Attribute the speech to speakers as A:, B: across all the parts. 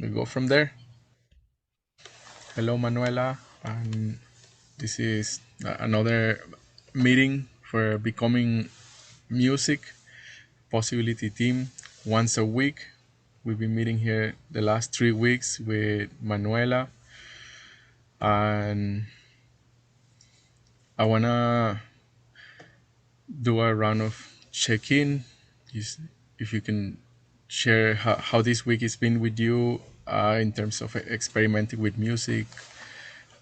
A: we go from there. Hello, Manuela, and this is another meeting for becoming music possibility team once a week. We've been meeting here the last 3 weeks with Manuela, and I wanna do a round of check-in. If you can share how this week has been with you in terms of experimenting with music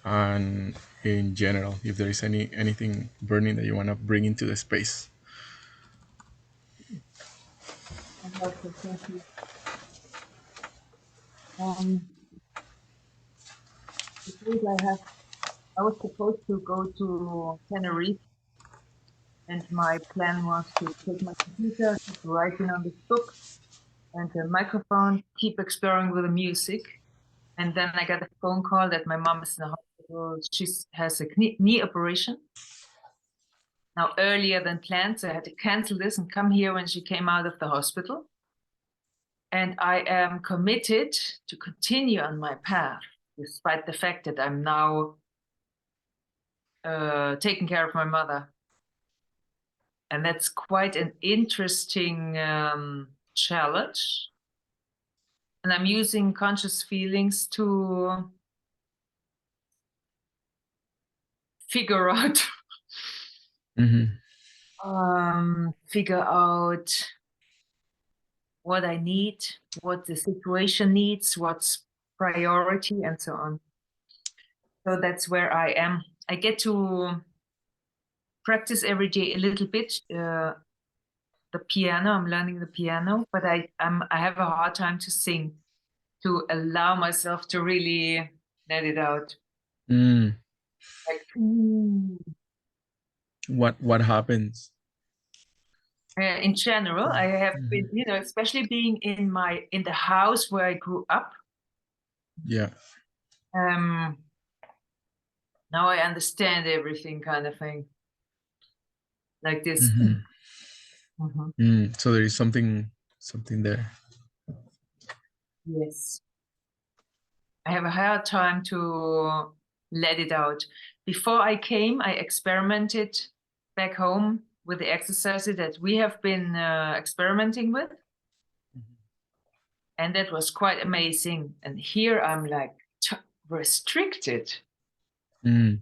A: and in general, if there is anything burning that you want to bring into the space.
B: Okay, thank you. This week I was supposed to go to Tenerife, and my plan was to take my computer, keep writing on this book, and the microphone, keep exploring with the music. And then I got a phone call that my mom is in the hospital. She has a knee operation. Now, earlier than planned, so I had to cancel this and come here when she came out of the hospital. And I am committed to continue on my path, despite the fact that I'm now taking care of my mother. And that's quite an interesting challenge. And I'm using conscious feelings to figure out figure out what I need, what the situation needs, what's priority, and so on. So that's where I am. I get to practice every day a little bit the piano. I'm learning the piano, but I have a hard time to sing, to allow myself to really let it out. Like,
A: What happens?
B: in general, I have been, especially being in the house where I grew up.
A: Yeah.
B: Now I understand everything, kind of thing. Like this.
A: So there is something there.
B: Yes. I have a hard time to let it out. Before I came, I experimented back home with the exercises that we have been experimenting with. And that was quite amazing. And here I'm like restricted.
A: Cool.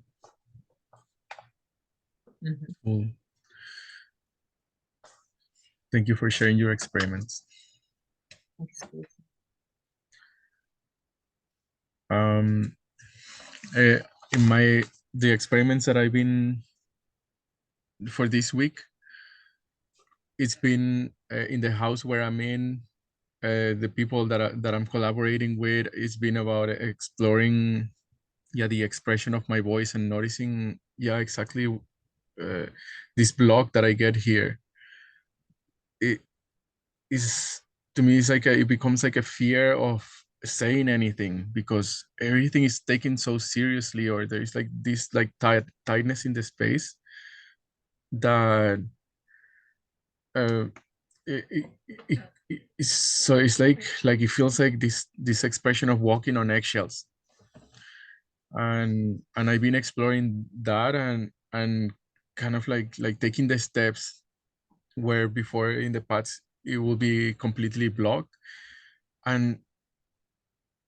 A: Thank you for sharing your experiments. In the experiments that I've been for this week, it's been in the house where I'm in. The people that I'm collaborating with, it's been about exploring, the expression of my voice and noticing, exactly this block that I get here. It is, to me, it's like it becomes like a fear of saying anything because everything is taken so seriously, or there's like this like tightness in the space that it's like it feels like this expression of walking on eggshells, and I've been exploring that and kind of like taking the steps where before in the past it will be completely blocked, and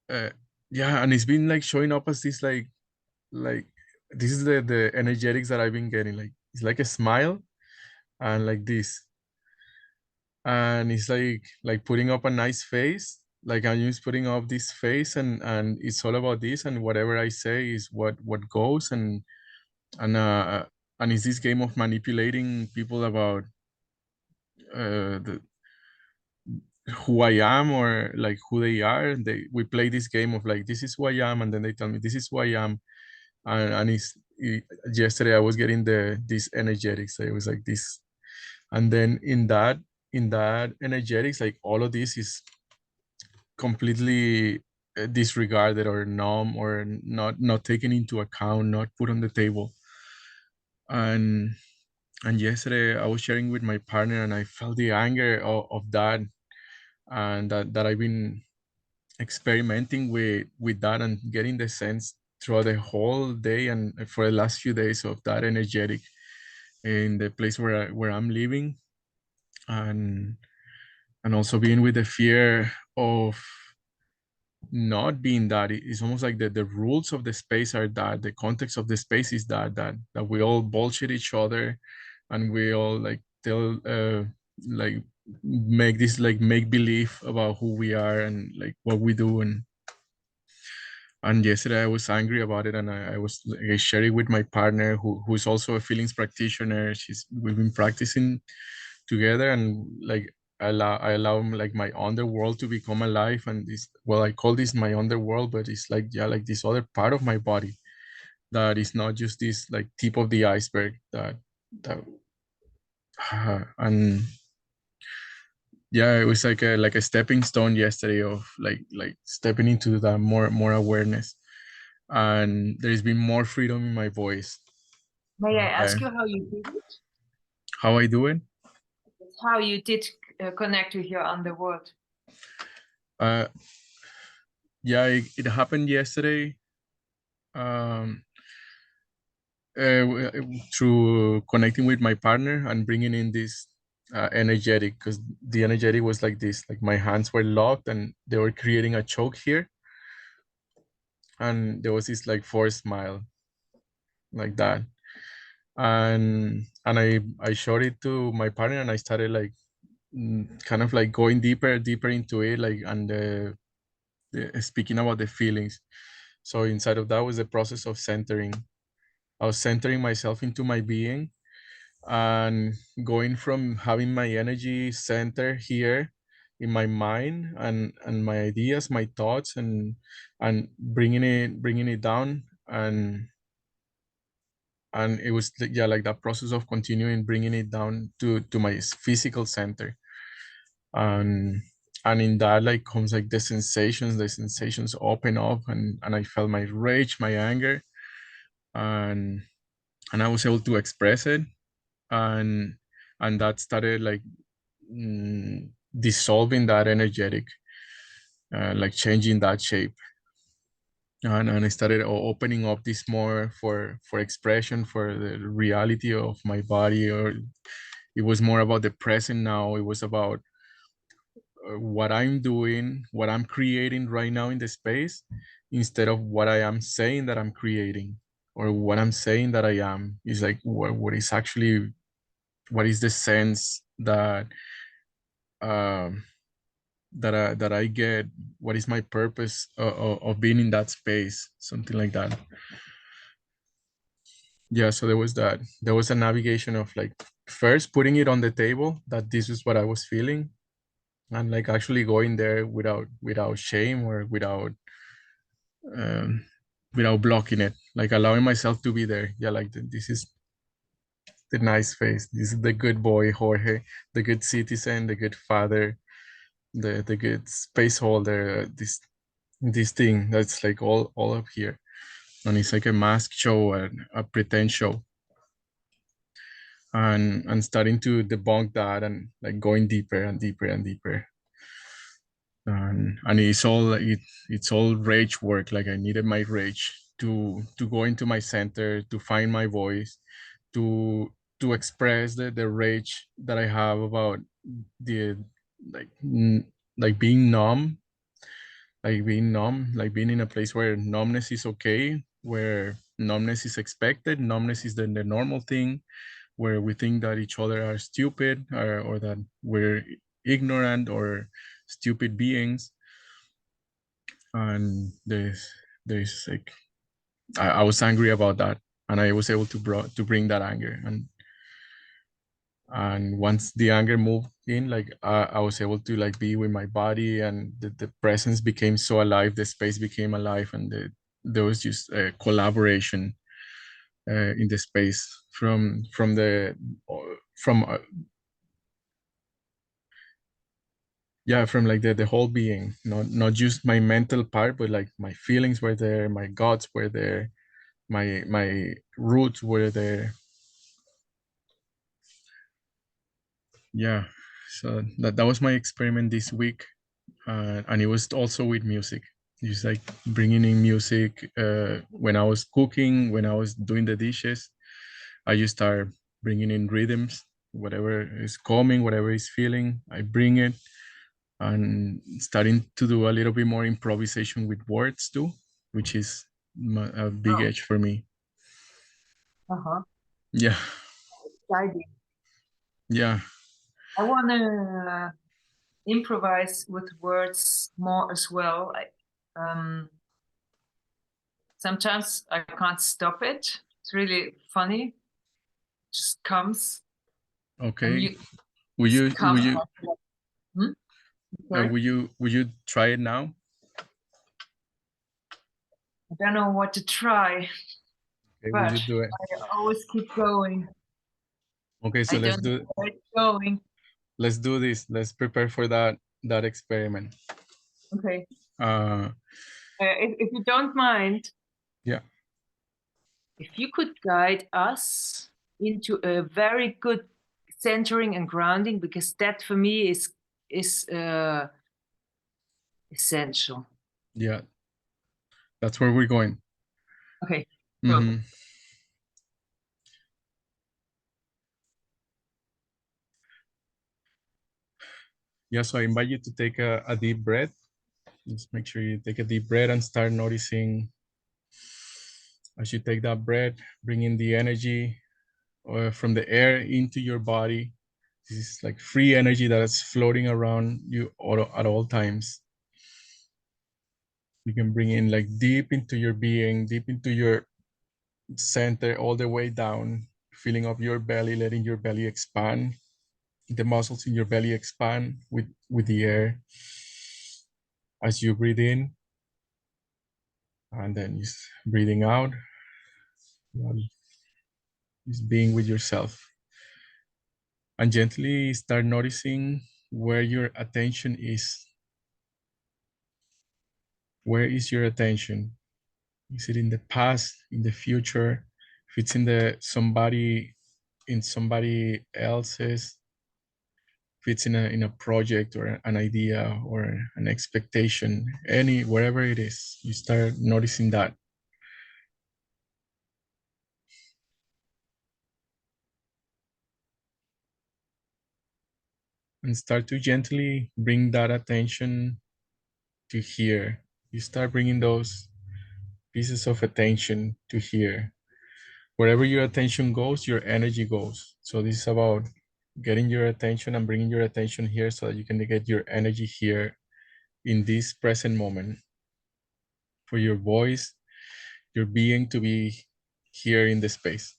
A: and it's been like showing up as this like this is the energetics that I've been getting, like it's like a smile and like this, and it's like putting up a nice face, like I'm just putting up this face, and it's all about this, and whatever I say is what goes, and and it's this game of manipulating people about the who I am, or like who they are. We play this game of like, this is who I am, and then they tell me this is who I am, and yesterday I was getting this energetics. So it was like this, and then in that energetics, like all of this is completely disregarded or numb or not taken into account, not put on the table. And yesterday I was sharing with my partner, and I felt the anger of that, and that I've been experimenting with that and getting the sense throughout the whole day and for the last few days of that energetic in the place where I'm living, and also being with the fear of not being that. It's almost like the rules of the space are that, the context of the space is that we all bullshit each other, and we all like tell like make this like make believe about who we are and like what we do. And yesterday I was angry about it, and I was like, sharing with my partner who's also a feelings practitioner. We've been practicing together, and like I allow like my underworld to become alive. And this, well, I call this my underworld, but it's like, yeah, like this other part of my body that is not just this like tip of the iceberg that and yeah, it was like a stepping stone yesterday of like stepping into that more awareness, and there's been more freedom in my voice.
B: May I
A: I,
B: ask you how you did it?
A: how I doing?
B: How you did connect with your underworld?
A: uh yeah, it happened yesterday, um through connecting with my partner and bringing in this energetic, because the energetic was like this, like my hands were locked and they were creating a choke here, and there was this like forced smile like that. And I showed it to my partner, and I started like kind of like going deeper into it, like, and speaking about the feelings. So inside of that was the process of centering. I was centering myself into my being, and going from having my energy center here in my mind and my ideas, my thoughts, and bringing it down, and it was yeah, like that process of continuing bringing it down to my physical center. And and in that like comes like the sensations open up, and I felt my rage, my anger, and I was able to express it, and that started like dissolving that energetic, like changing that shape, and I started opening up this more for expression, for the reality of my body. Or it was more about the present now. It was about what I'm doing, what I'm creating right now in the space, instead of what I am saying that I'm creating, or what I'm saying that I am. Is like what is actually, what is the sense um, that I get, what is my purpose of being in that space, something like that. Yeah, so there was a navigation of like first putting it on the table that this is what I was feeling, and like actually going there without shame, or um, without blocking it, like allowing myself to be there. Yeah, like this is the nice face, this is the good boy Jorge, the good citizen, the good father, the good spaceholder, this thing that's like all up here, and it's like a mask show and a pretend show, and starting to debunk that, and like going deeper and deeper and deeper, and it's all rage work. Like I needed my rage to go into my center, to find my voice, to express the rage that I have about the like like being numb, like being in a place where numbness is okay, where numbness is expected, numbness is the normal thing, where we think that each other are stupid, or that we're ignorant or stupid beings. And there's like I was angry about that, and I was able to bring that anger, and once the anger moved in, like I was able to like be with my body, and the presence became so alive, the space became alive, and there was just a collaboration in the space from the from yeah, from like the whole being, not just my mental part, but like my feelings were there, my guts were there, my roots were there. Yeah, so that was my experiment this week. And it was also with music. Just like bringing in music when I was cooking, when I was doing the dishes. I just start bringing in rhythms, whatever is coming, whatever is feeling, I bring it, and starting to do a little bit more improvisation with words too, which is a big
B: Oh,
A: edge for me.
B: uh-huh.
A: Yeah,
B: Exciting.
A: yeah,
B: I want to improvise with words more as well. Sometimes I can't stop it. It's really funny. It just comes and
A: okay.
B: you
A: Will
B: just
A: you, will
B: come.
A: you,
B: Hmm? Sorry,
A: will you try it now?
B: I don't know what to try,
A: Okay, will you
B: but
A: do it?
B: I always keep going.
A: Okay,
B: I
A: so
B: don't know where it's going.
A: let's do this. Let's prepare for that experiment.
B: Okay.
A: Uh,
B: If you don't mind,
A: yeah,
B: if you could guide us into a very good centering and grounding, because that for me is essential.
A: yeah, that's where we're going.
B: Okay, go.
A: Hmm. Yeah, so I invite you to take a deep breath. Just make sure you take a deep breath and start noticing as you take that breath, bring in the energy from the air into your body. This is like free energy that is floating around you at all times. You can bring in like deep into your being, deep into your center, all the way down, filling up your belly, letting your belly expand. The muscles in your belly expand with the air as you breathe in, and then just breathing out, just being with yourself. And gently start noticing where your attention is. Where is your attention? Is it in the past, in the future? If it's in somebody else's, if it's in a project or an idea or an expectation, any wherever it is, you start noticing that and start to gently bring that attention to here. You start bringing those pieces of attention to here. Wherever your attention goes, your energy goes. So this is about getting your attention and bringing your attention here so that you can get your energy here in this present moment for your voice, your being to be here in the space.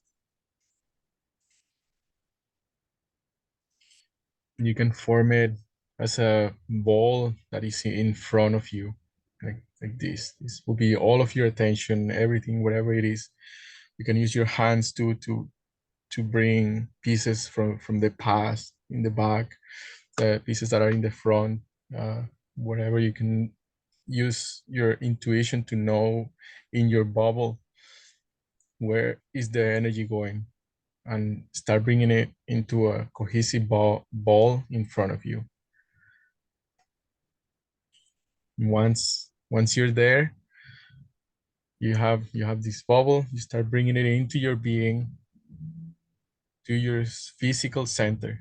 A: You can form it as a ball that is in front of you, like this. This will be all of your attention, everything, whatever it is. You can use your hands to bring pieces from the past in the back, the pieces that are in the front, whatever. You can use your intuition to know in your bubble where is the energy going and start bringing it into a cohesive ball in front of you. Once you're there, you have this bubble. You start bringing it into your being, to your physical center.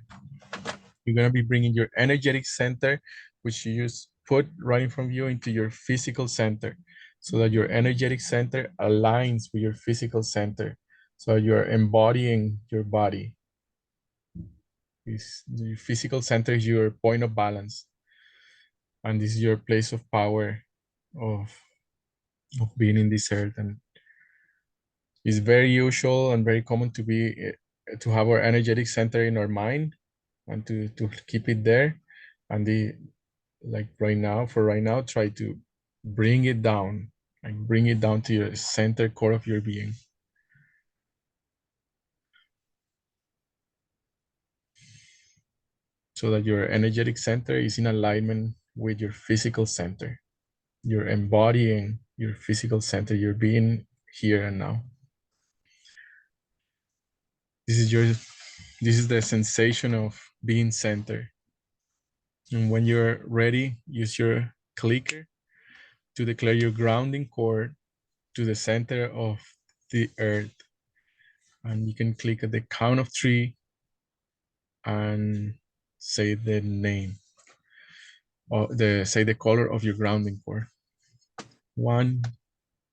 A: You're gonna be bringing your energetic center, which you just put right in front of you, into your physical center, so that your energetic center aligns with your physical center. So you're embodying your body. Your physical center is your point of balance, and this is your place of power of being in this earth. And it's very usual and very common to have our energetic center in our mind and to keep it there. And the like right now, try to bring it down, like bring it down to your center core of your being, so that your energetic center is in alignment with your physical center. You're embodying your physical center, you're being here and now. This is the sensation of being centered. And when you're ready, use your clicker to declare your grounding core to the center of the earth. And you can click at the count of 3 and say the name or say the color of your grounding core. 1,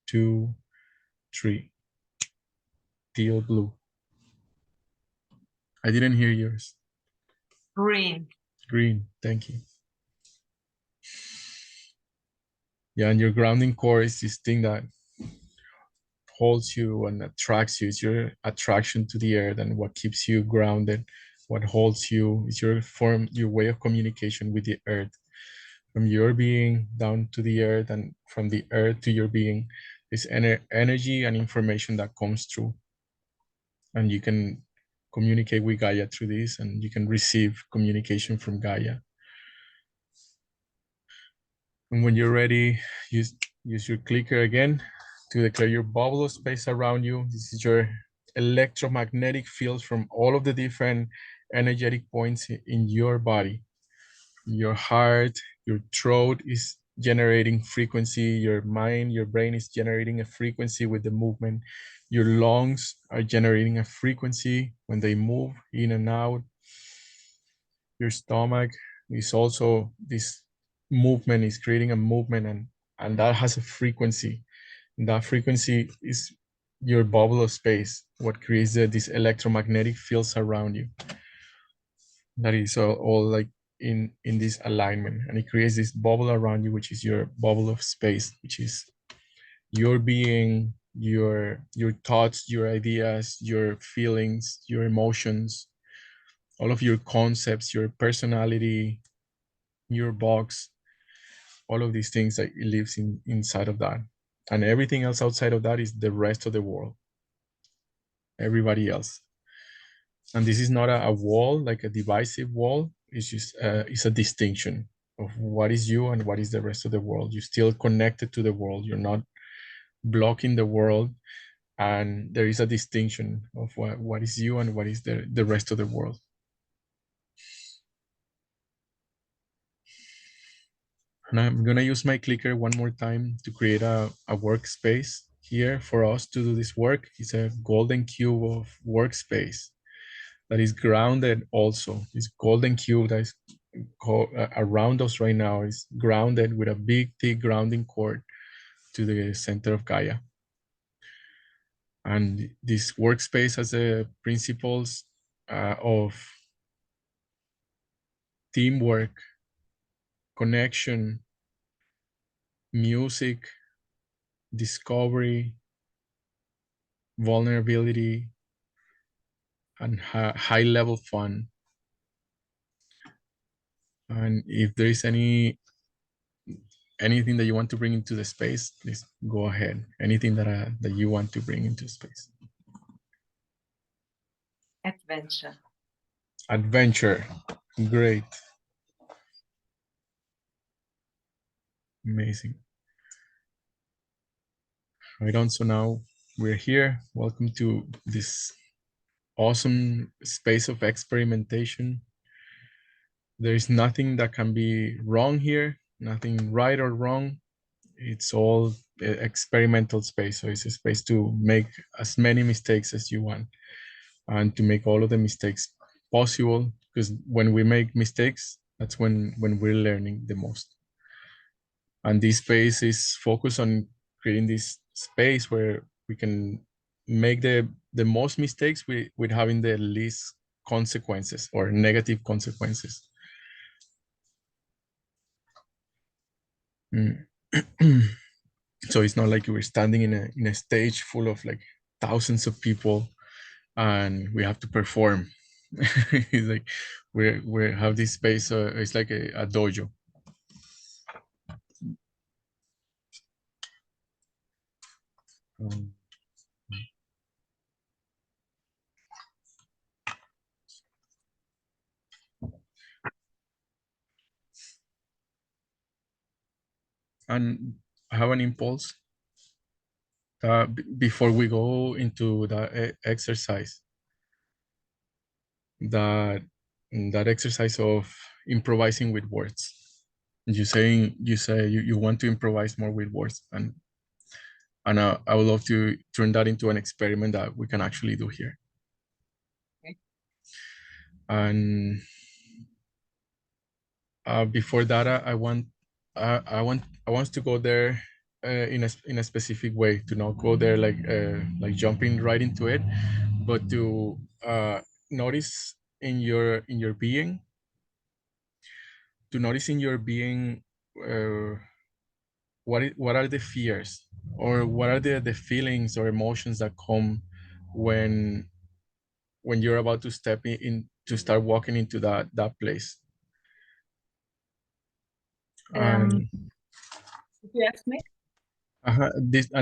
A: 2, 3. Teal blue. I didn't hear yours.
B: Green.
A: Green. Thank you. Yeah, and your grounding core is this thing that holds you and attracts you. It's your attraction to the earth and what keeps you grounded. What holds you is your way of communication with the earth. From your being down to the earth and from the earth to your being, is energy and information that comes through. And you can communicate with Gaia through this, and you can receive communication from Gaia. And when you're ready, use your clicker again to declare your bubble of space around you. This is your electromagnetic fields from all of the different energetic points in your body. Your heart, your throat is generating frequency. Your mind, your brain is generating a frequency with the movement. Your lungs are generating a frequency when they move in and out. Your stomach is also, this movement is creating a movement, and that has a frequency. And that frequency is your bubble of space, what creates these electromagnetic fields around you. That is all like in this alignment, and it creates this bubble around you, which is your bubble of space, which is your being, your thoughts, your ideas, your feelings, your emotions, all of your concepts, your personality, your box, all of these things that it lives inside of that. And everything else outside of that is the rest of the world, everybody else. And this is not a wall, like a divisive wall. It's just it's a distinction of what is you and what is the rest of the world. You're still connected to the world. You're not blocking the world. And there is a distinction of what is you and what is the rest of the world. And I'm gonna use my clicker one more time to create a workspace here for us to do this work. It's a golden cube of workspace that is grounded also. This golden cube that is around us right now is grounded with a big, thick grounding cord to the center of Gaia. And this workspace has the principles of teamwork, connection, music, discovery, vulnerability, and high level fun. And if there is anything that you want to bring into the space, please go ahead. Anything that you want to bring into space.
B: Adventure.
A: Adventure. Great. Amazing. Right on. So now we're here. Welcome to this awesome space of experimentation. There is nothing that can be wrong here, nothing right or wrong. It's all experimental space. So it's a space to make as many mistakes as you want and to make all of the mistakes possible, because when we make mistakes, that's when we're learning the most. And this space is focused on creating this space where we can make the most mistakes with having the least consequences or negative consequences. Mm. So it's not like we're standing in a stage full of like thousands of people and we have to perform. It's like we have this space. It's like a dojo. Um, and I have an impulse before we go into the exercise. That exercise of improvising with words. You say you want to improvise more with words, and I would love to turn that into an experiment that we can actually do here.
B: Okay.
A: And before that, I want to go there in a specific way, to not go there like jumping right into it, but to notice in your being, to notice in your being what are the fears, or what are the feelings or emotions that come when you're about to step in to start walking into that place. And
B: Did you ask me?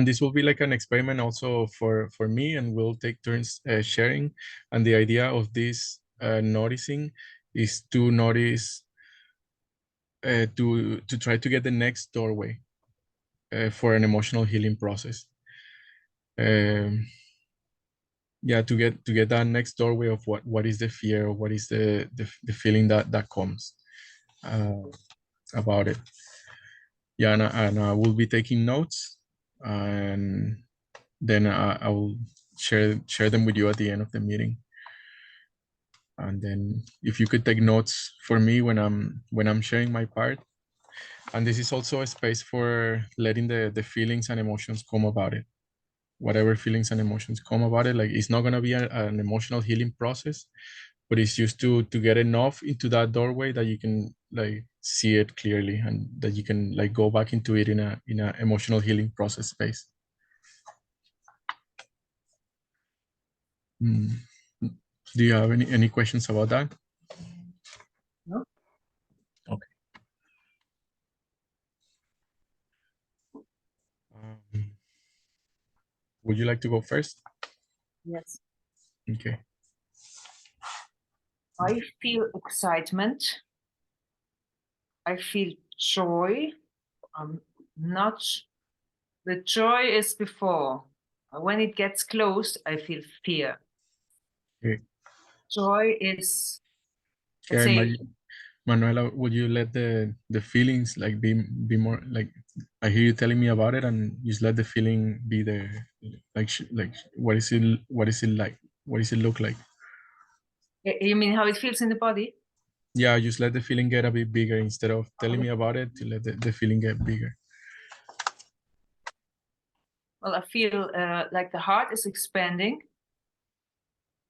A: this will be like an experiment also for me, and we'll take turns sharing. And the idea of this noticing is to notice, to try to get the next doorway for an emotional healing process. Um, yeah, to get that next doorway of what is the fear, or what is the feeling that comes about it. Yeah, and I will be taking notes, and then I will share them with you at the end of the meeting. And then if you could take notes for me when I'm sharing my part. And this is also a space for letting the feelings and emotions come about it. Whatever feelings and emotions come about it, like, it's not going to be an emotional healing process, but it's just to get enough into that doorway that you can like see it clearly, and that you can like go back into it in a emotional healing process space. Mm. Do you have any questions about that?
B: No.
A: Okay. Would you like to go first?
B: Yes.
A: Okay.
B: I feel excitement. I feel joy. Not the joy is before. When it gets close, I feel fear.
A: Okay.
B: Joy is, let's
A: Yeah,
B: say,
A: Manuela, would you let the feelings like be more like, I hear you telling me about it, and just let the feeling be there, like what is it like? What does it look like?
B: you mean how it feels in the body?
A: Yeah, just let the feeling get a bit bigger instead of telling me about it, to let the feeling get bigger.
B: Well, I feel like the heart is expanding.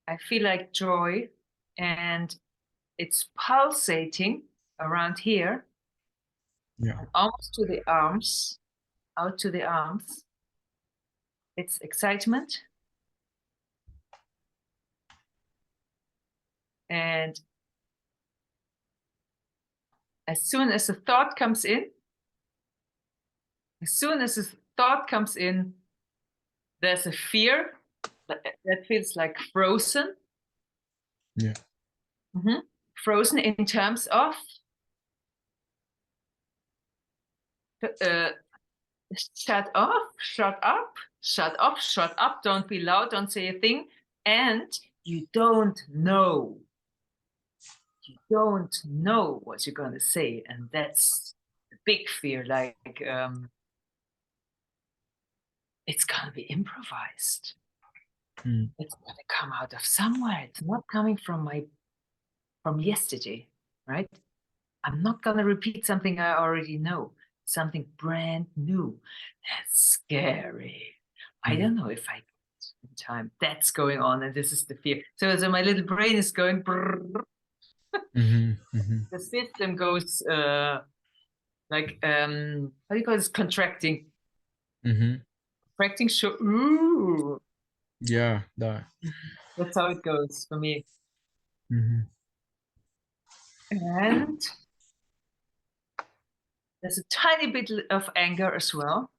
B: I feel like joy, and it's pulsating around here,
A: Yeah.
B: and almost to the arms, out to the arms. It's excitement. And as soon as a thought comes in, there's a fear that feels like frozen.
A: Yeah.
B: Frozen in terms of shut up, shut up, shut up, shut up, don't be loud, don't say a thing. And you don't know what you're going to say. And that's the big fear, like it's going to be improvised. It's going to come out of somewhere. It's not coming from yesterday, right? I'm not going to repeat something I already know, something brand new. That's scary. I don't know if I get in time. That's going on, and this is the fear. So my little brain is going. The system goes like how do you call this? Contracting. Contracting. Ooh.
A: Yeah,
B: That's how it goes for me. And there's a tiny bit of anger as well,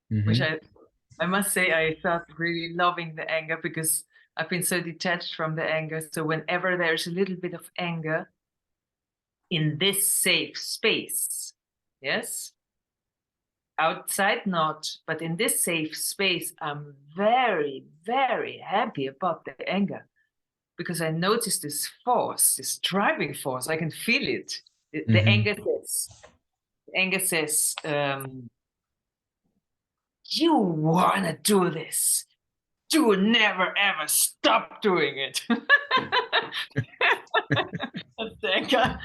B: which I must say I felt really loving the anger, because I've been so detached from the anger. So whenever there's a little bit of anger in this safe space, yes, outside not, but in this safe space, I'm very, very happy about the anger, because I noticed this force, this driving force. I can feel it. The anger says, you want to do this. You will never, ever stop doing it. That's the anger.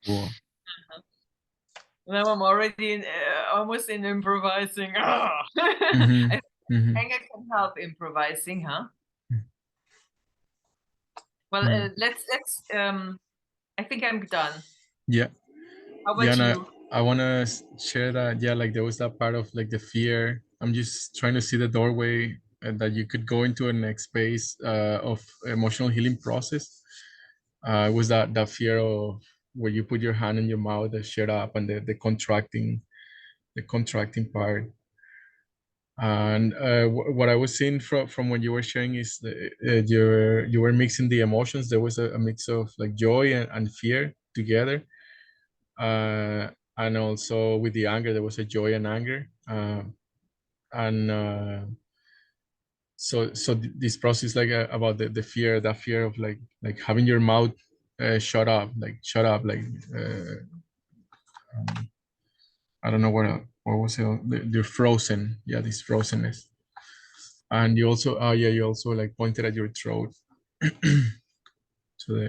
A: Cool.
B: Now I'm already almost in improvising. I think anger can help improvising, huh? Well, let's. I think I'm done.
A: Yeah.
B: How about you?
A: I want to share that. Yeah, like there was that part of like the fear. I'm just trying to see the doorway and that you could go into a next space of emotional healing process. It was that fear of where you put your hand in your mouth, the shut up, and the contracting part. And what I was seeing from what you were sharing is you were mixing the emotions. There was a mix of like joy and fear together, and also with the anger there was a joy and anger, and this process like about the fear, that fear of like having your mouth shut up, like I don't know what was it, the frozen, yeah, this frozenness. And you also you also like pointed at your throat. So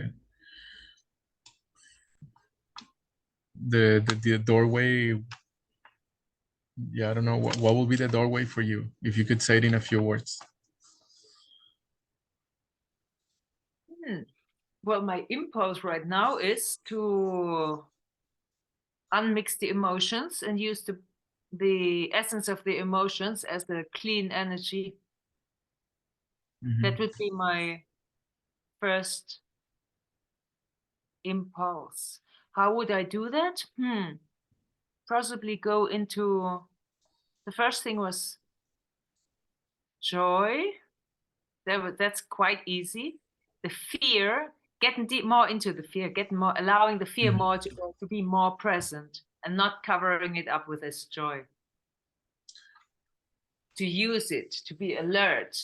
A: the doorway, yeah, I don't know what will be the doorway for you if you could say it in a few words.
B: Well, my impulse right now is to unmix the emotions and use the essence of the emotions as the clean energy. That would be my first impulse. How would I do that? Possibly go into, the first thing was joy. That's quite easy. The fear, getting more into the fear, allowing the fear more to be more present and not covering it up with this joy. To use it, to be alert,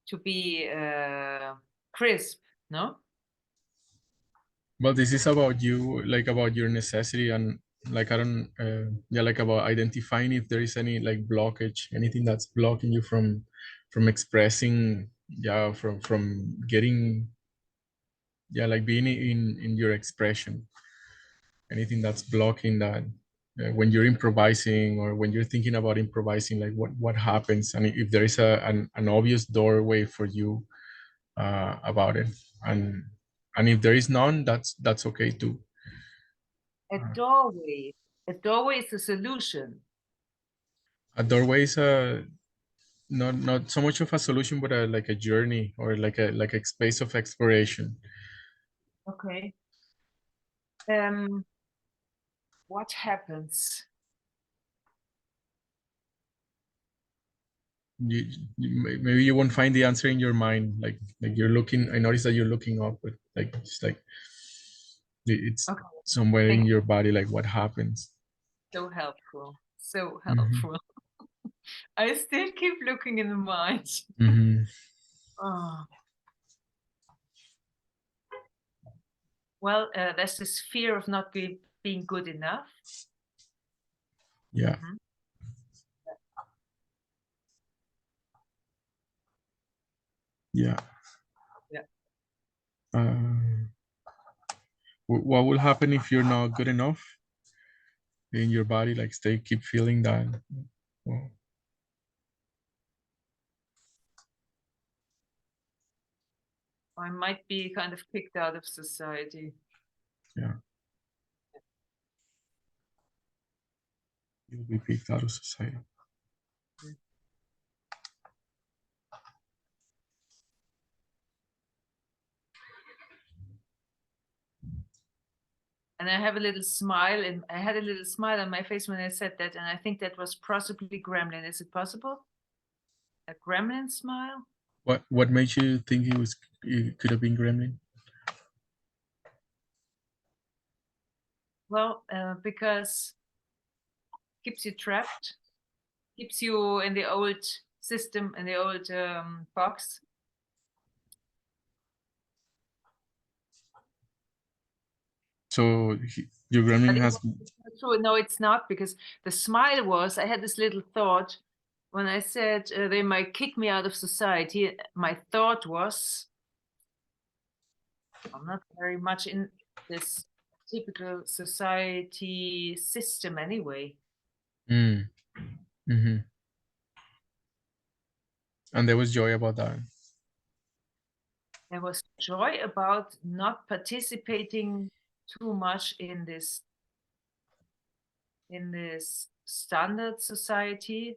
B: to be crisp, no?
A: Well, this is about you, like about your necessity, and like I don't yeah, like about identifying if there is any like blockage, anything that's blocking you from expressing, yeah, from getting, yeah, like being in your expression, anything that's blocking that, when you're improvising or when you're thinking about improvising, like what happens, and if there is an obvious doorway for you about it, and if there is none, that's okay too.
B: A doorway. A doorway is a solution.
A: A doorway is a not so much of a solution, but like a journey, or like a space of exploration.
B: Okay. What happens?
A: Maybe you won't find the answer in your mind, like you're looking. I noticed that you're looking up, but like it's like it's
B: Okay.
A: somewhere in
B: Thank you.
A: your body, like what happens.
B: So helpful. So
A: Mm-hmm.
B: helpful. I still keep looking in the mind.
A: Mm-hmm.
B: Oh. Well, there's this fear of not being good enough.
A: Yeah. Yeah.
B: Yeah.
A: What will happen if you're not good enough in your body? Like stay, keep feeling that. Well,
B: I might be kind of kicked out of society.
A: yeah. You'll be kicked out of society.
B: And I have a little smile, and I had a little smile on my face when I said that, and I think that was possibly gremlin. Is it possible? A gremlin smile?
A: What made you think it could have been gremlin?
B: Well, because keeps you trapped, keeps you in the old system, in the old box.
A: So your gremlin has.
B: True. No, it's not, because the smile was, I had this little thought when I said they might kick me out of society. My thought was, I'm not very much in this typical society system anyway.
A: Mm. Mm-hmm. And there was joy about that.
B: There was joy about not participating too much in this standard society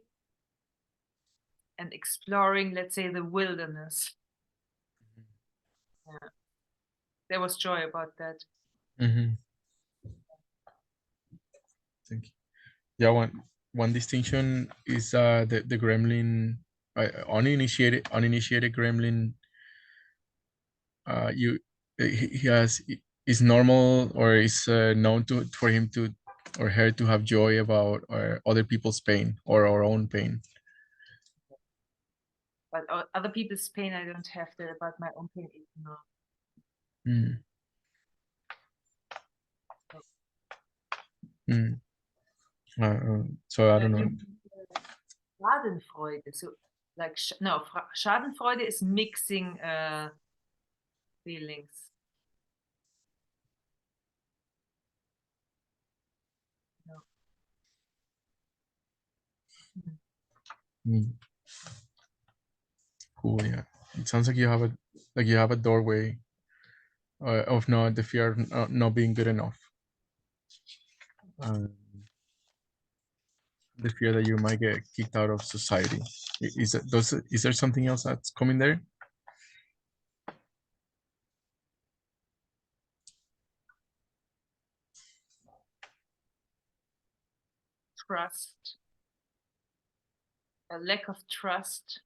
B: and exploring, let's say, the wilderness. Yeah. There was joy about that.
A: Mm-hmm. Thank you. Yeah, one distinction is the gremlin, uninitiated gremlin. You he has is normal, or is known to for him to or her to have joy about other people's pain or our own pain.
B: But other people's pain, I don't have that. About my own pain, no.
A: Mm. Mm. So I don't know.
B: Schadenfreude. So, like, no, Schadenfreude is mixing feelings. No.
A: Mm. Cool. Yeah. It sounds like you have a doorway of not the fear of not being good enough. Um, the fear that you might get kicked out of society. Is there something else that's coming there?
B: Trust, a lack of trust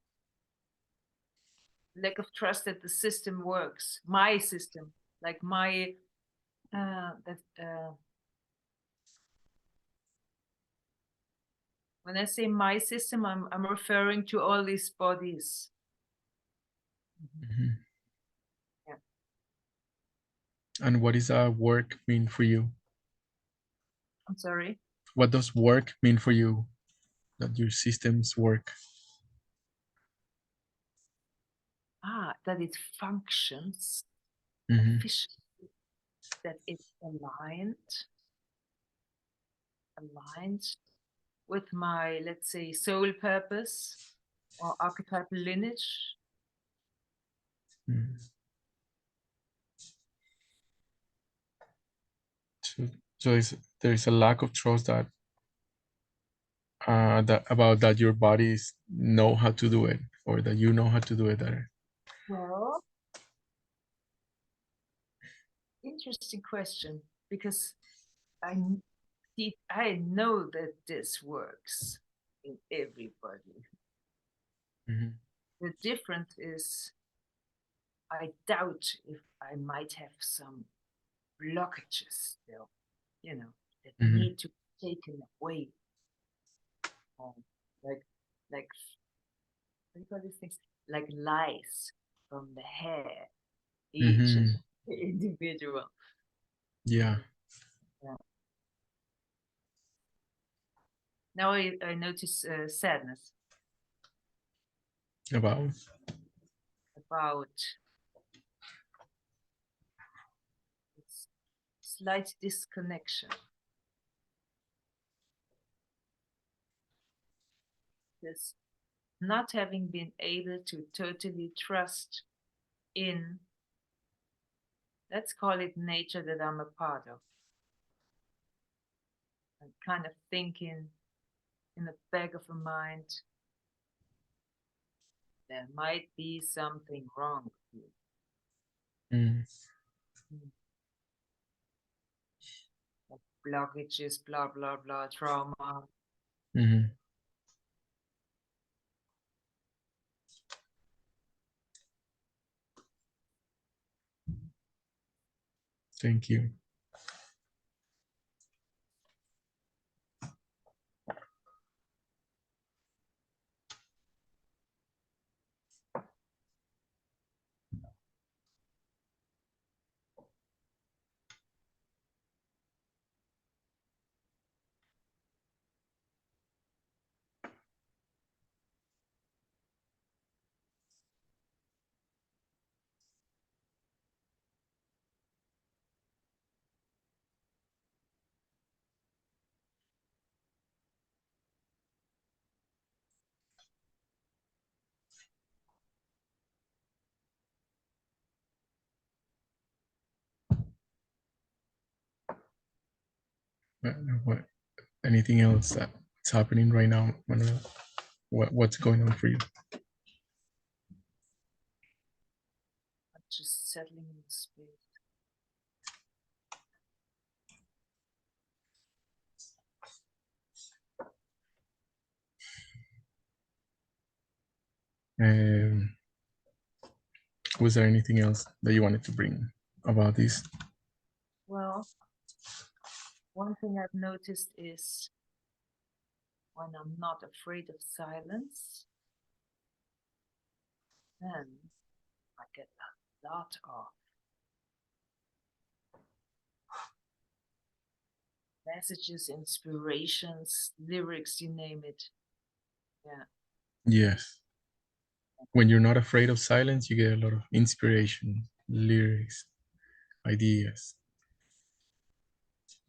B: that the system works. My system, like my that when I say my system, I'm referring to all these bodies.
A: Mm-hmm.
B: Yeah.
A: And what does work mean for you?
B: I'm sorry.
A: What does work mean for you? That your systems work.
B: That it functions
A: Mm-hmm.
B: efficiently, that it's aligned with my, let's say, soul purpose or archetypal lineage.
A: Mm. So there's a lack of trust that your bodies know how to do it, or that you know how to do it better.
B: Well, interesting question, because I I know that this works in everybody.
A: Mm-hmm.
B: The difference is, I doubt if I might have some blockages still, that
A: Mm-hmm.
B: need to be taken away. Um, like, like, what do you call these things? Like lice from the hair, each and
A: Mm-hmm.
B: individual.
A: Yeah.
B: Yeah. Now I notice sadness
A: About.
B: about this slight disconnection, this not having been able to totally trust in, let's call it, nature that I'm a part of. And kind of thinking in the back of the mind, there might be something wrong with you.
A: Mm.
B: Mm. Like blockages, blah, blah, blah, trauma.
A: Mm-hmm. Thank you. What, anything else that's happening right now, Manuel? What's going on for you?
B: Just settling in space.
A: Um, was there anything else that you wanted to bring about this?
B: Well, one thing I've noticed is when I'm not afraid of silence, then I get a lot of messages, inspirations, lyrics, you name it. Yeah.
A: Yes. When you're not afraid of silence, you get a lot of inspiration, lyrics, ideas.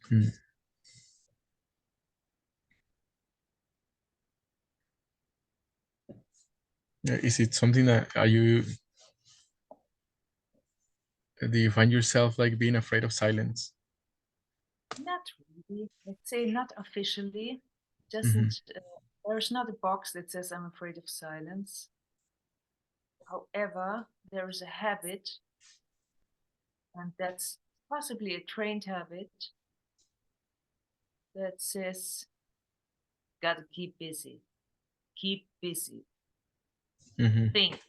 A: Hmm. Is it something that do you find yourself like being afraid of silence?
B: Not really. Let's say not officially.
A: Mm-hmm.
B: Doesn't there's not a box that says I'm afraid of silence. However, there is a habit, and that's possibly a trained habit that says gotta keep busy. Keep busy.
A: Mm-hmm.
B: Think,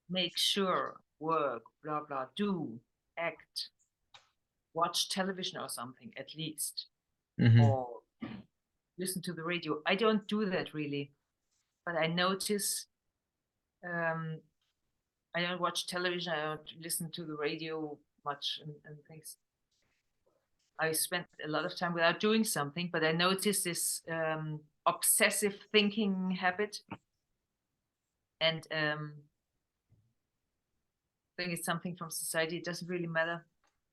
B: make sure, work, blah blah, do, act, watch television or something at least.
A: Mm-hmm.
B: Or listen to the radio. I don't do that really, but I notice um, I don't watch television. I don't listen to the radio much and things. I spend a lot of time without doing something, but I notice this obsessive thinking habit, and I think it's something from society. It doesn't really matter.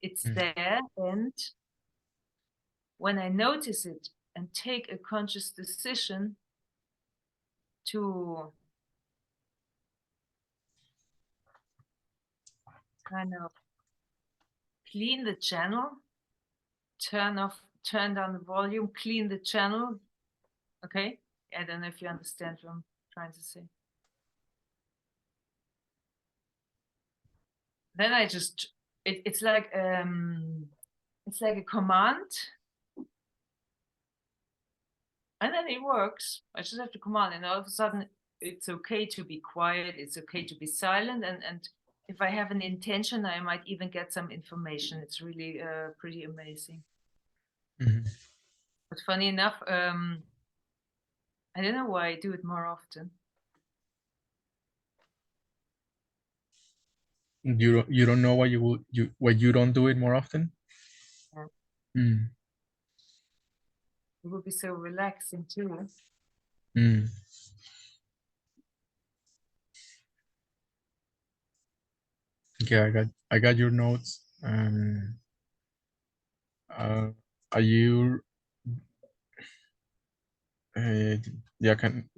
B: It's there, and when I notice it and take a conscious decision to kind of clean the channel, turn down the volume, clean the channel. Okay. I don't know if you understand what I'm trying to say. Then I just, it's like a command, and then it works. I just have to command, and all of a sudden it's okay to be quiet. It's okay to be silent, and if I have an intention, I might even get some information. It's really pretty amazing.
A: Mm-hmm.
B: But funny enough, I don't know why I do it more often.
A: You don't know why you don't do it more often?
B: Yeah.
A: Mm.
B: It would be so relaxing too.
A: Mm. Okay, I got your notes. Uh, are you uh, yeah, can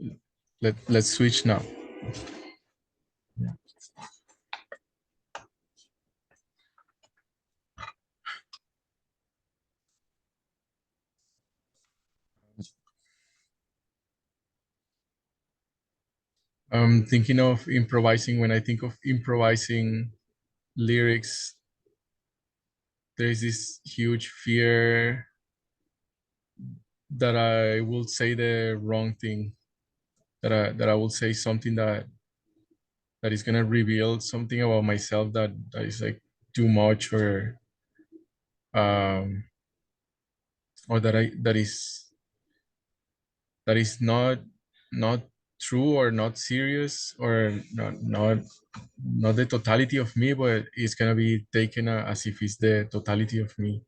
A: let's switch now. Yeah. I'm thinking of improvising. When I think of improvising lyrics, there's this huge fear that I will say the wrong thing, that I will say something that is gonna reveal something about myself that is like too much, um or that is not true, or not serious, or not the totality of me, but it's gonna be taken as if it's the totality of me.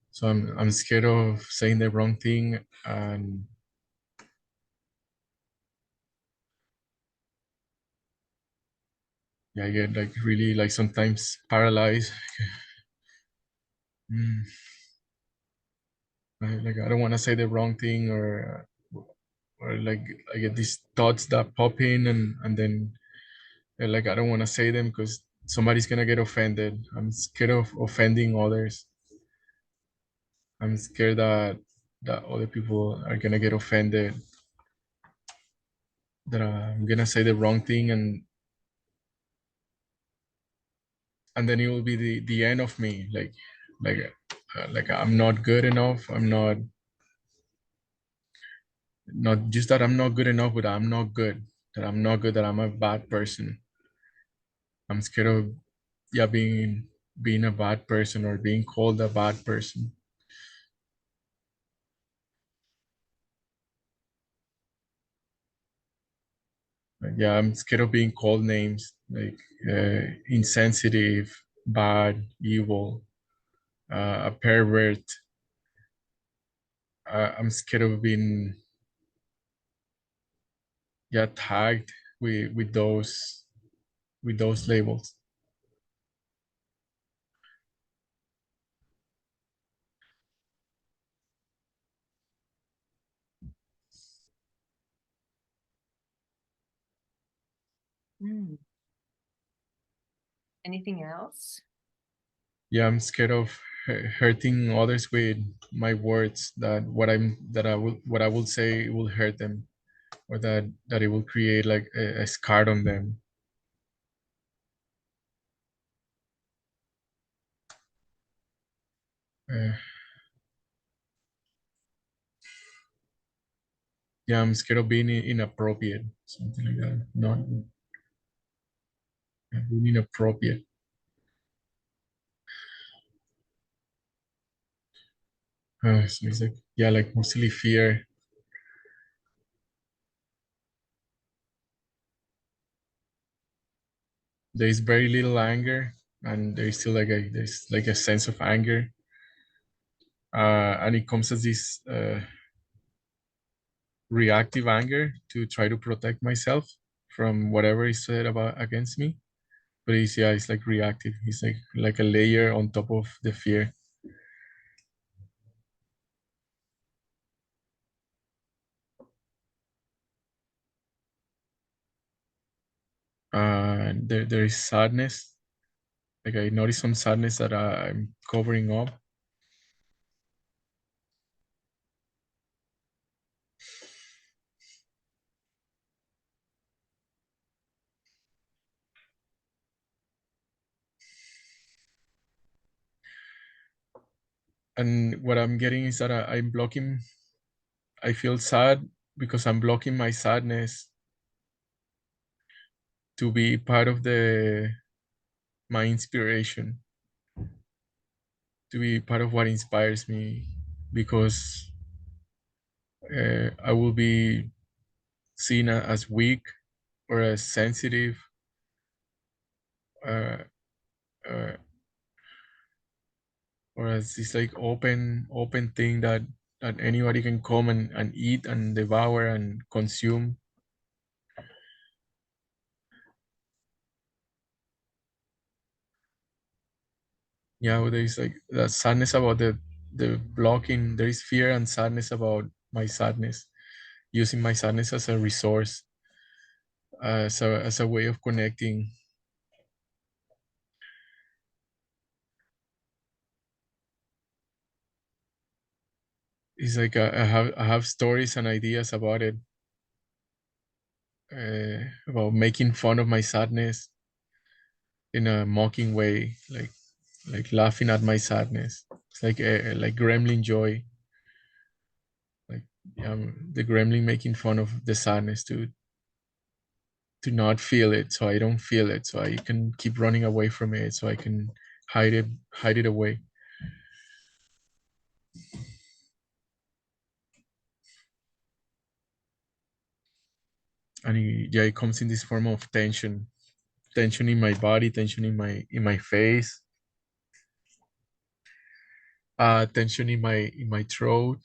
A: So I'm scared of saying the wrong thing, and yeah, I get like really like sometimes paralyzed. Mm, like I don't want to say the wrong thing, or like I get these thoughts that pop in, and then like I don't want to say them because somebody's gonna get offended. I'm scared of offending others. I'm scared that other people are gonna get offended, that I'm gonna say the wrong thing, and then it will be the end of me. Like I'm not good enough. I'm not just that I'm not good enough, but I'm not good. That I'm not good. That I'm a bad person. I'm scared of, yeah, being a bad person or being called a bad person. Like, yeah, I'm scared of being called names like insensitive, bad, evil, a pervert. I'm scared of being, yeah, tagged with those labels.
C: Mm. Anything else?
A: Yeah, I'm scared of hurting others with my words. That what I will say will hurt them, or that it will create like a scar on them. Uh, yeah, I'm scared of being inappropriate, something like that. Not being inappropriate. So it's like, yeah, like mostly fear. There is very little anger, and there's like a sense of anger, and it comes as this reactive anger to try to protect myself from whatever is said about against me. But it's, yeah, it's like reactive. It's like a layer on top of the fear. There is sadness. Like I notice some sadness that I'm covering up. And what I'm getting is that I'm blocking. I feel sad because I'm blocking my sadness to be part of the my inspiration, to be part of what inspires me, because I will be seen as weak or as sensitive, uh, uh, or as this like open thing that anybody can come and eat and devour and consume. Yeah, well, there is like that sadness about the blocking. There is fear and sadness about my sadness, using my sadness as a resource, as a way of connecting. It's like I have stories and ideas about it, about making fun of my sadness in a mocking way, like laughing at my sadness. It's like gremlin joy, like the gremlin making fun of the sadness to not feel it, so I don't feel it, so I can keep running away from it, so I can hide it away. And yeah, it comes in this form of tension in my body, tension in my face, tension in my throat,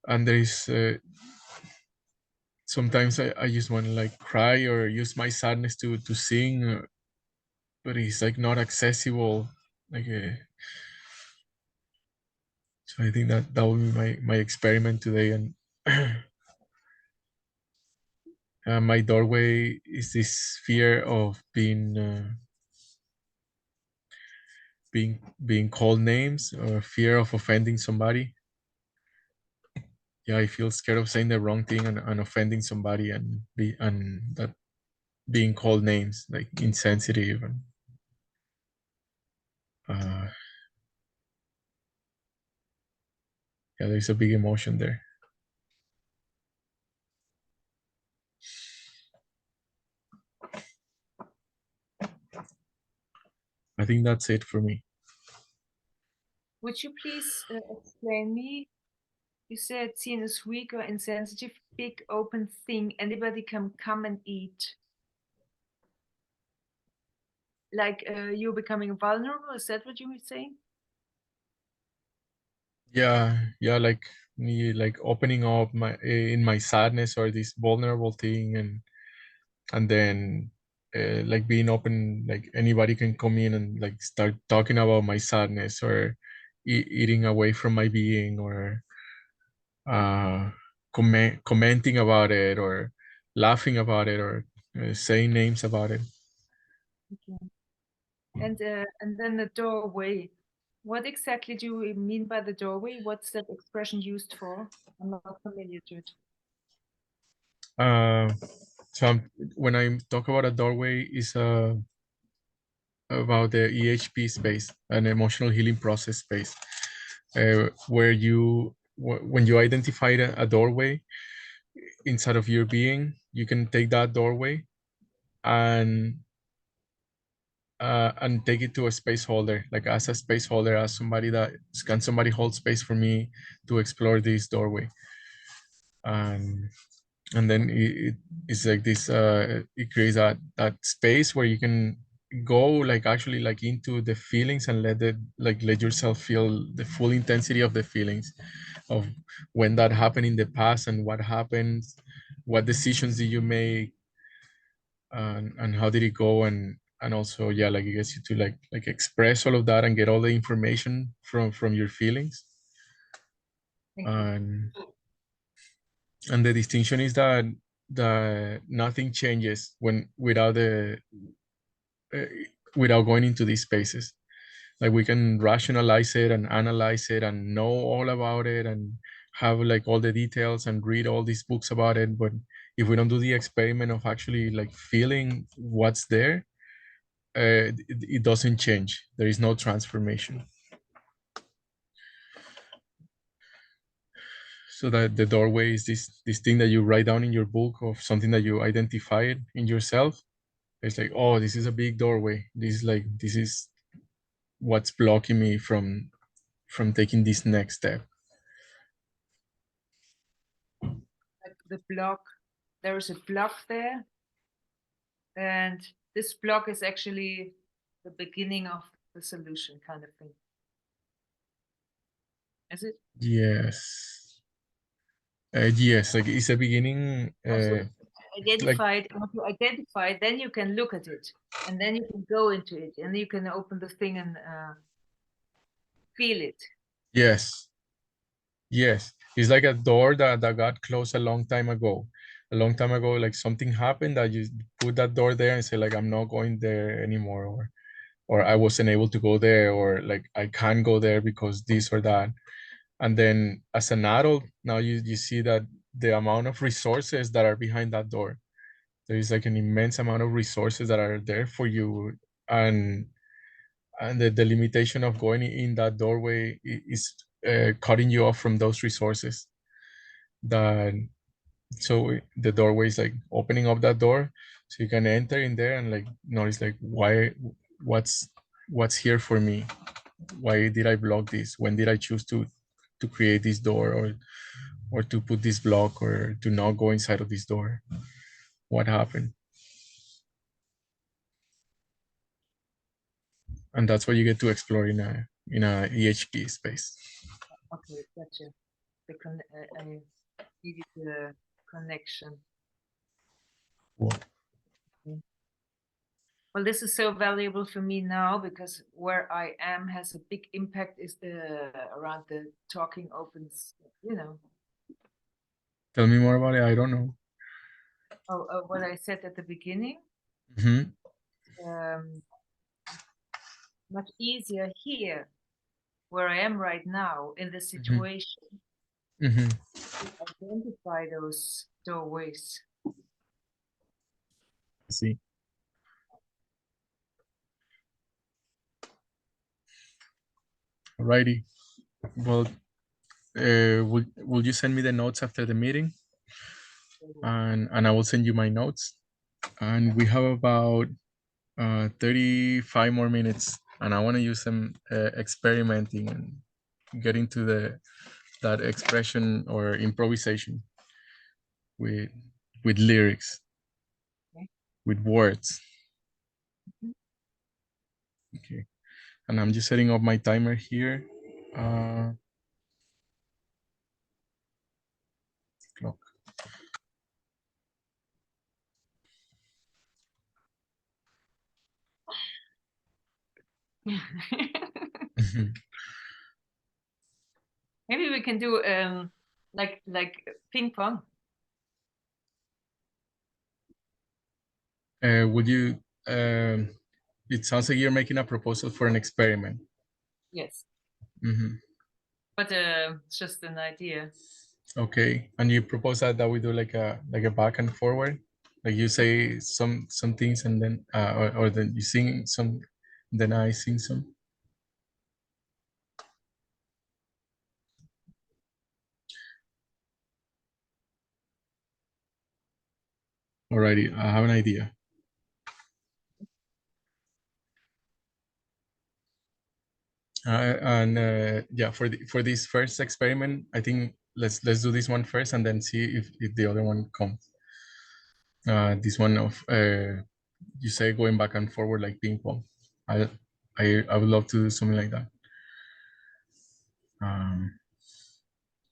A: and there is sometimes I just want to like cry or use my sadness to sing, but it's like not accessible. Like so I think that will be my experiment today. And my doorway is this fear of being being called names or fear of offending somebody. Yeah, I feel scared of saying the wrong thing and offending somebody and that being called names like insensitive and uh, yeah, there's a big emotion there. I think that's it for me.
C: Would you please explain me? You said seen as weak or insensitive, big open thing. Anybody can come and eat. Like you're becoming vulnerable. Is that what you were saying?
A: Yeah, like me, like opening up my in my sadness or this vulnerable thing, and then like being open, like anybody can come in and like start talking about my sadness or eating away from my being or uh, commenting about it or laughing about it or saying names about it.
C: Okay. And then the doorway. What exactly do you mean by the doorway? What's that expression used for? I'm not familiar to it.
A: Uh, so when I talk about a doorway, is about the EHP space, an emotional healing process space, where when you identify a doorway inside of your being, you can take that doorway and take it to a space holder, like as a space holder, as somebody that can somebody hold space for me to explore this doorway. And then it's like this it creates that space where you can go like actually like into the feelings and let yourself feel the full intensity of the feelings of when that happened in the past and what happens, what decisions did you make, and how did it go, and also yeah, like it gets you to like express all of that and get all the information from your feelings.
C: Thank you.
A: And the distinction is that nothing changes when uh, without going into these spaces. Like we can rationalize it and analyze it and know all about it and have like all the details and read all these books about it, but if we don't do the experiment of actually like feeling what's there, it doesn't change. There is no transformation. So that the doorway is this thing that you write down in your book of something that you identified in yourself. It's like, oh, this is a big doorway. This is what's blocking me from taking this next step.
C: Like the block, there is a block there, and this block is actually the beginning of the solution, kind of thing. Is it?
A: Yes. Yes, like it's a beginning.
C: Also
A: Like
C: identified. Once you identify it, then you can look at it, and then you can go into it, and you can open the thing and feel it.
A: yes, yes. It's like a door that got closed a long time ago. A long time ago, like something happened that you put that door there and say like I'm not going there anymore, or I wasn't able to go there, or like I can't go there because this or that. And then as an adult, now you see that the amount of resources that are behind that door. There is like an immense amount of resources that are there for you, and the limitation of going in that doorway is cutting you off from those resources. That so the doorway is like opening up that door, so you can enter in there and like notice like what's what's here for me. Why did I block this? When did I choose to create this door, or to put this block, or to not go inside of this door? What happened? And that's what you get to explore in a EHP space.
C: Okay, gotcha. I needed the connection.
A: Cool.
C: Well, this is so valuable for me now because where I am has a big impact is the around the talking opens, you know.
A: Tell me more about it. I don't know.
C: What I said at the beginning.
A: Hmm.
C: Um, much easier here, where I am right now in this situation,
A: Mm-hmm.
C: to identify those doorways.
A: See. Alrighty. Well, will you send me the notes after the meeting? And I will send you my notes. And we have about 35 more minutes, and I want to use them experimenting and getting to that expression or improvisation with lyrics,
C: Okay.
A: with words. Okay, and I'm just setting up my timer here. Clock.
C: Maybe we can do like ping pong.
A: Would you? It sounds like you're making a proposal for an experiment.
C: Yes,
A: Mm-hmm.
C: but it's just an idea.
A: Okay, and you propose that we do like a back and forward, like you say some things and then or then you sing some, then I sing some. Alrighty, I have an idea. Yeah, for this first experiment, I think let's do this one first and then see if the other one comes. This one of you say going back and forward like ping pong. I would love to do something like that.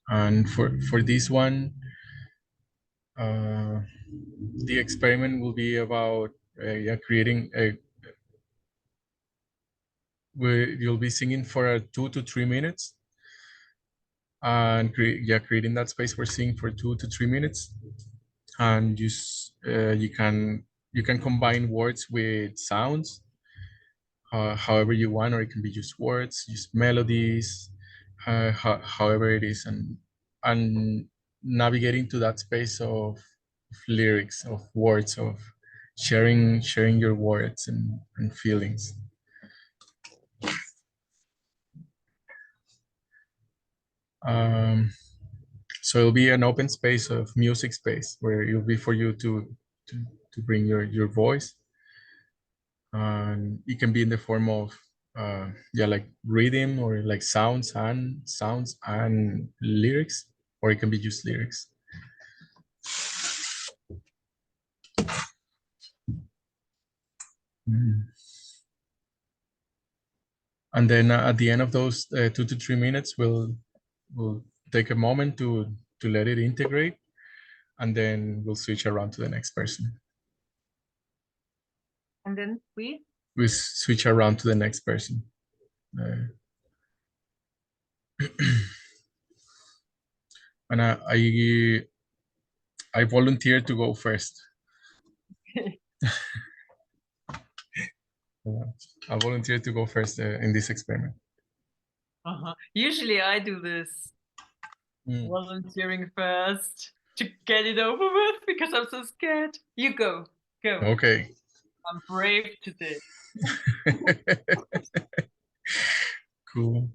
A: And for this one, the experiment will be about yeah, creating a. You'll be singing for 2 to 3 minutes, and creating that space for singing for 2 to 3 minutes, and you can combine words with sounds, however you want, or it can be just words, just melodies, however it is, and navigating to that space of lyrics, of words, of sharing your words and feelings. So it'll be an open space of music space where it'll be for you to bring your voice, and it can be in the form of yeah, like rhythm or like sounds and lyrics, or it can be just lyrics. Mm. And then at the end of those 2 to 3 minutes, we'll take a moment to let it integrate, and then we'll switch around to the next person.
C: And then we
A: Switch around to the next person. And I volunteer to go first. I volunteer to go first in this experiment.
C: Usually I do this.
A: Mm.
C: Volunteering first to get it over with because I'm so scared. You go.
A: Okay.
C: I'm brave today.
A: Cool.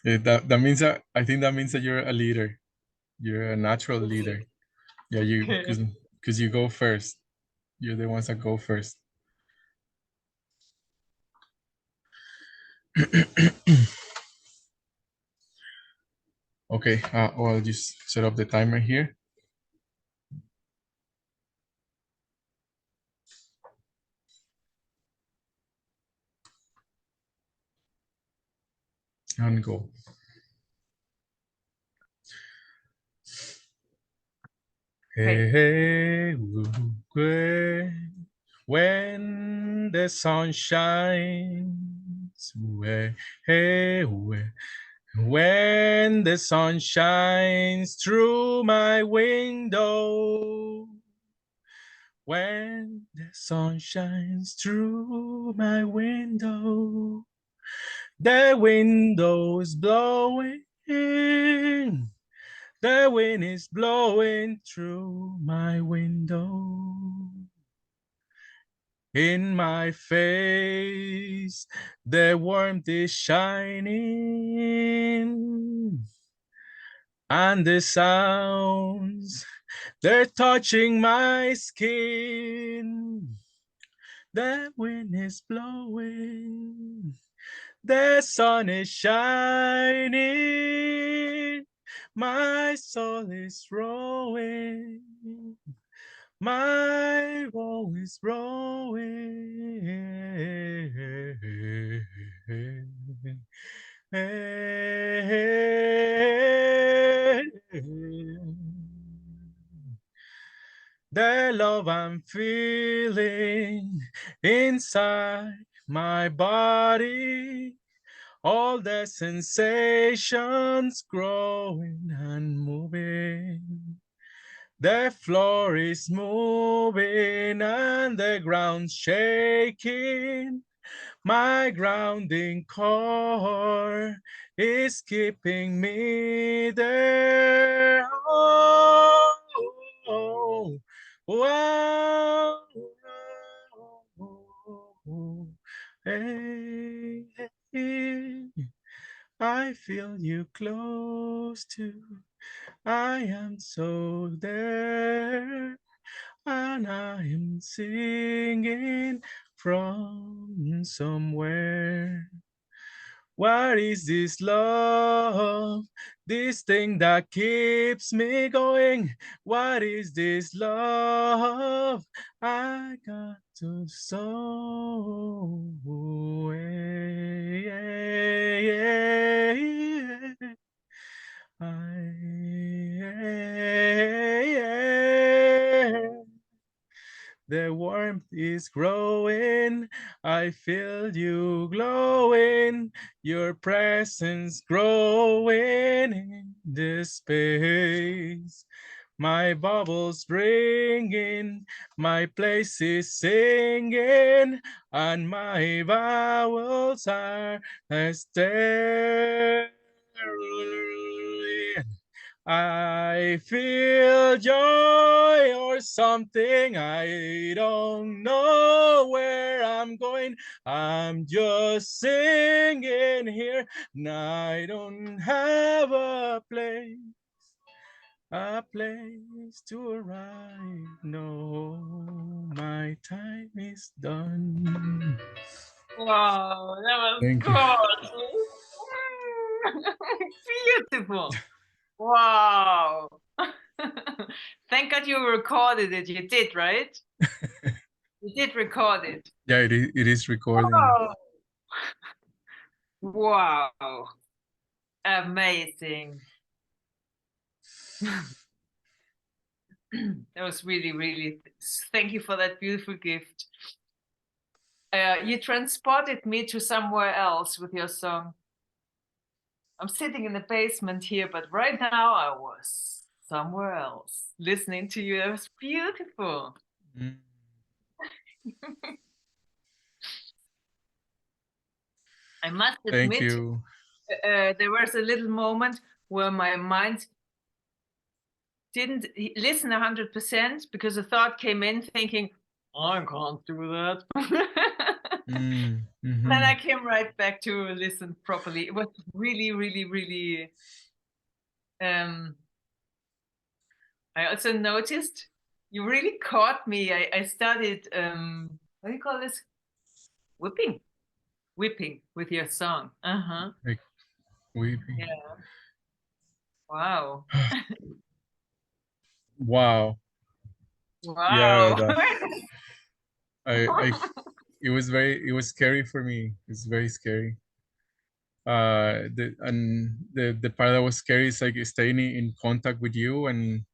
A: That means that I think that means that you're a leader. You're a natural leader. Yeah, because you go first. You're the ones that go first. Okay. Well, I'll just set up the timer here. And go. Hey, hey, when the sun shines, hey, when the sun shines through my window, when the sun shines through my window, The window's blowing. The wind is blowing through my window. In my face, the warmth is shining. And the sounds, they're touching my skin. The wind is blowing. The sun is shining. My soul is rowing. My boat is rowing. The love I'm feeling inside my body, all the sensations growing and moving. The floor is moving and the ground's shaking. My grounding core is keeping me there. Oh, oh, oh, oh, hey, hey, I feel you close to. I am so there, and I am singing from somewhere. What is this love? This thing that keeps me going. What is this love? I got to so the warmth is growing. I feel you glowing. Your presence growing in this space. My bubbles ringing, my place is singing, and my vowels are stirring. I feel joy or something. I don't know where I'm going. I'm just singing here. And I don't have a place to arrive. No, my time is done.
C: Wow, that was
A: Thank you.
C: gorgeous. Beautiful. Wow. Thank God you recorded it. You did, right? You did record it.
A: Yeah, it is recording.
C: Oh, wow. Amazing. That was really, really, thank you for that beautiful gift. You transported me to somewhere else with your song. I'm sitting in the basement here, but right now I was somewhere else listening to you. It was beautiful.
A: Mm.
C: I must
A: Thank
C: admit,
A: you.
C: there was a little moment where my mind didn't listen 100% because a thought came in thinking, I can't do that.
A: Mm,
C: Then I
A: mhm.
C: came right back to listen properly. It was really, really, really. I also noticed you really caught me. I studied what do you call this? Whipping, whipping with your song. Uh-huh.
A: Like weeping.
C: Yeah. Wow.
A: Wow. Yeah,
C: Wow.
A: I it was scary for me. It's very scary. The part that was scary is like staying in contact with you and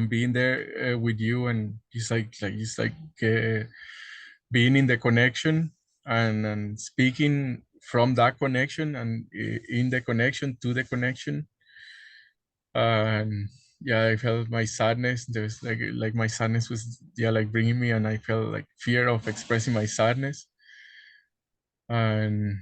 A: being there with you and just like being in the connection and speaking from that connection and in the connection to the connection. And yeah, I felt my sadness. There's like my sadness was like bringing me, and I felt like fear of expressing my sadness. And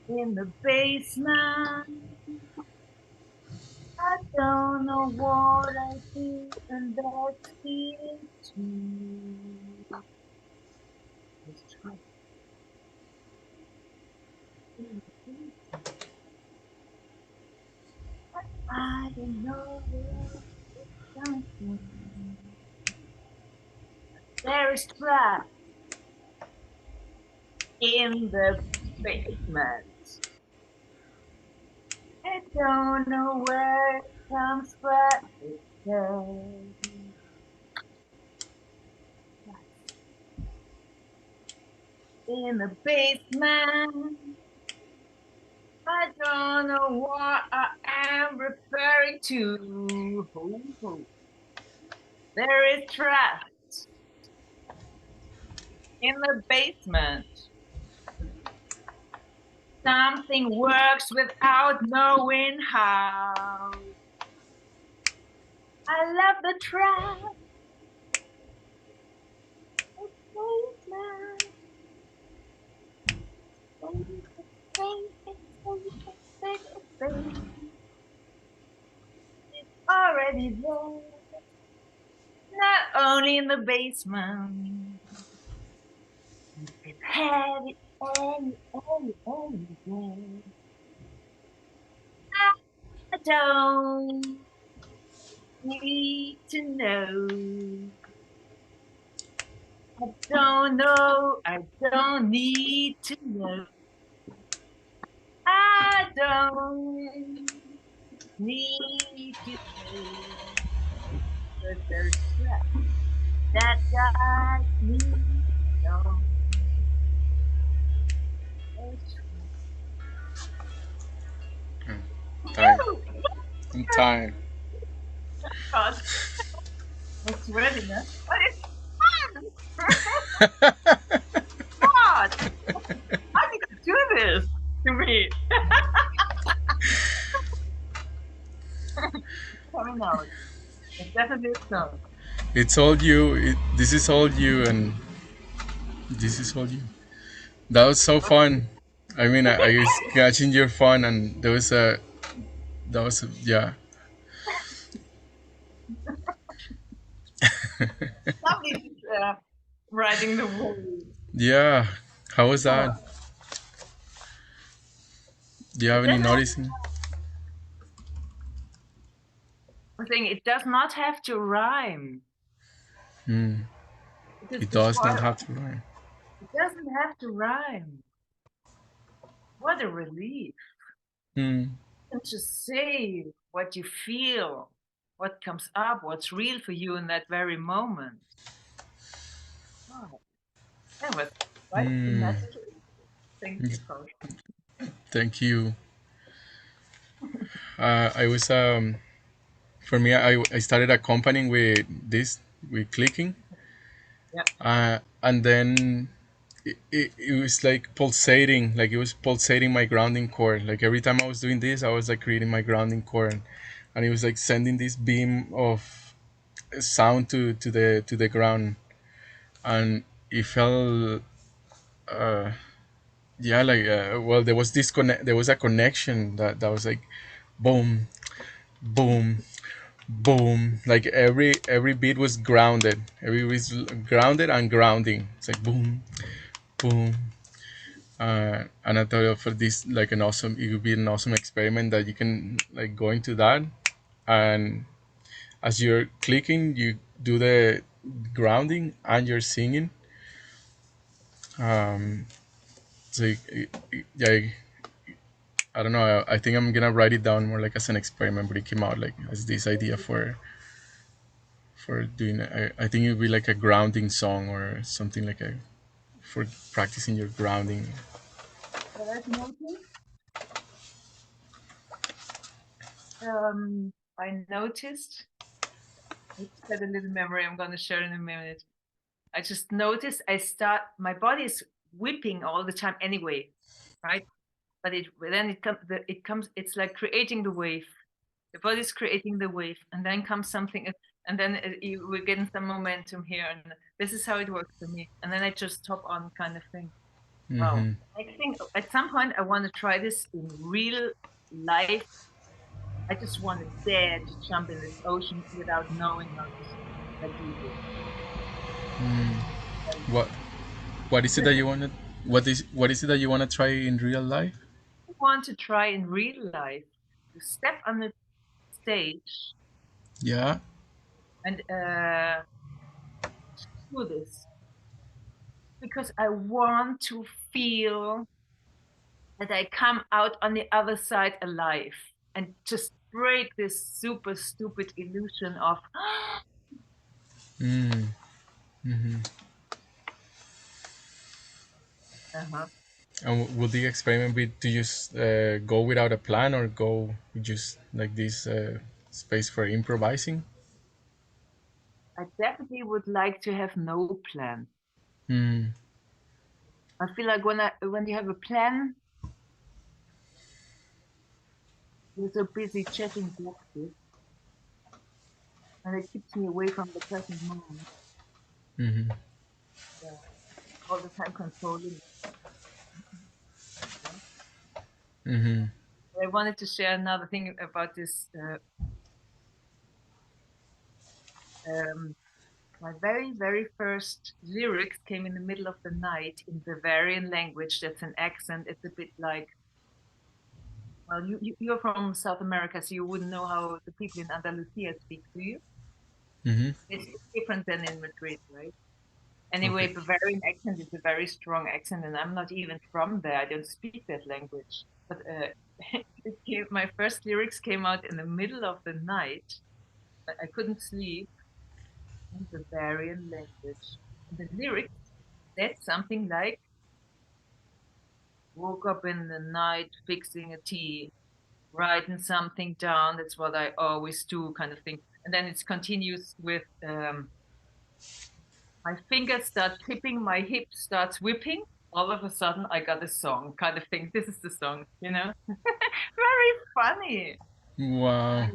B: in the basement. I don't know what I see, and that's feeling too. Let's try. In the basement. I don't know where it's coming from. There is trap in the basement. I don't know where it comes from. It's there. In the basement. I don't know what I am referring to. There is trash in the basement. Something works without knowing how. I love the trash. It's already there. Not only in the basement. It's heavy anywhere. I don't need to know. I don't know. I don't need to know. I don't need to know. But there's trust that guides me. No, there's
A: Time.
B: trust.
A: In time.
B: God, I'm sweating, huh? What is God? How did you do this to me? Coming out. It's definitely a song.
A: It's all you. This is all you, and this is all you. That was so fun. I mean, I was catching your fun, and there was a, that was a, yeah.
B: Somebody's riding the wave.
A: Yeah. How was that? Do you
B: It
A: have any
B: doesn't have,
A: noticing?
B: I'm saying it does not have to rhyme.
A: Hmm.
B: It is
A: It
B: the
A: does not
B: part.
A: have to rhyme.
B: It doesn't have to rhyme. What a relief.
A: Hmm.
B: You can just say what you feel, what comes up, what's real for you in that very moment. Oh, that was quite
A: Hmm.
B: magic. Thank you, Coach.
A: Thank you. I was for me, I started accompanying with this, with clicking,
B: Yeah.
A: and then it was like pulsating, like it was pulsating my grounding cord. Like every time I was doing this, I was like creating my grounding cord, and it was like sending this beam of sound to the ground, and it felt yeah, like well, there was this there was a connection that was like boom, boom, boom. Like every beat was grounded, every beat was grounded and grounding. It's like boom, boom. And I thought for this, like an awesome, it would be an awesome experiment that you can like go into that, and as you're clicking, you do the grounding and you're singing. um so yeah, I don't know, I think I'm gonna write it down more like as an experiment, but it came out like as this idea for doing, I think it would be like a grounding song or something, like a, for practicing your grounding.
B: What I've noticed, I noticed, it's got a little memory I'm going to share in a minute. I just noticed my body is whipping all the time anyway, right? But it's like creating the wave. The body's creating the wave, and then comes something, and then we're getting some momentum here, and this is how it works for me. And then I just top on kind of thing.
C: Wow. I think at some point I want to try this in real life. I just want to dare to jump in this ocean without knowing how to swim. Like you did.
A: What what is it that you want to what is it that you want to try in real life?
C: I want to try in real life to step on the stage
A: Yeah.
C: and do this because I want to feel that I come out on the other side alive and just break this super stupid illusion of uh-huh.
A: And will the experiment be to just go without a plan or go with just like this space for improvising?
C: I definitely would like to have no plan. I feel like when you have a plan, you're so busy checking boxes, and it keeps me away from the present moment. Yeah, all the time controlling. Yeah. I wanted to share another thing about this. Um, my very first lyrics came in the middle of the night in Bavarian language. That's an accent. It's a bit like, well, you're from South America, so you wouldn't know how the people in Andalusia speak, do you? It's different than in Madrid, right? Anyway,
A: Okay.
C: Bavarian accent is a very strong accent, and I'm not even from there. I don't speak that language. But my first lyrics came out in the middle of the night. I couldn't sleep in Bavarian language. And the lyrics said something like, woke up in the night fixing a tea, writing something down. That's what I always do, kind of thing. And then it continues with, my fingers start tipping, my hip starts whipping. All of a sudden, I got a song, kind of thing. This is the song, you know? Very funny.
A: Wow.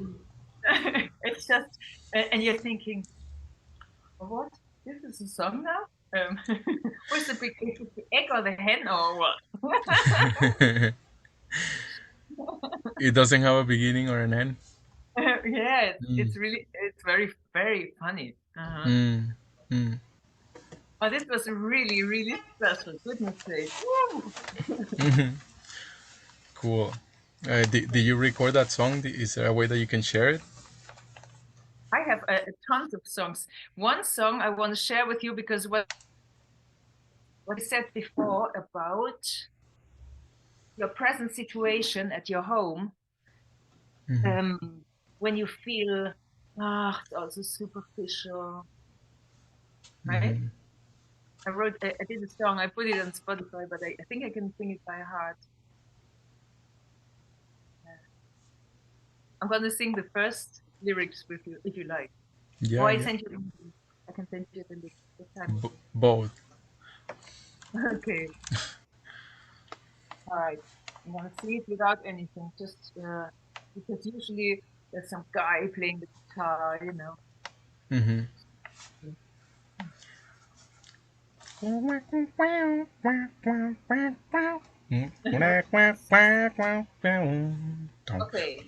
C: It's just, and you're thinking, oh, what? This is a song now? Where's the big, is it the egg or the hen or what?
A: It doesn't have a beginning or an end.
C: Yeah, it's really, it's very funny. Uh-huh. Oh, this was really special. Goodness sake. Woo!
A: Cool. Did you record that song? Is there a way that you can share it?
C: I have tons of songs. One song I want to share with you because what I said before about your present situation at your home, when you feel, it's also superficial, right? I did a song, I put it on Spotify, but I think I can sing it by heart. I'm gonna sing the first lyrics with you if you like.
A: Yeah,
C: Or I
A: yeah.
C: send you, I can send you the link. What time is it?
A: Both.
C: Okay. All right. I'm gonna see it without anything, just because usually there's some guy playing the guitar, you know. Okay.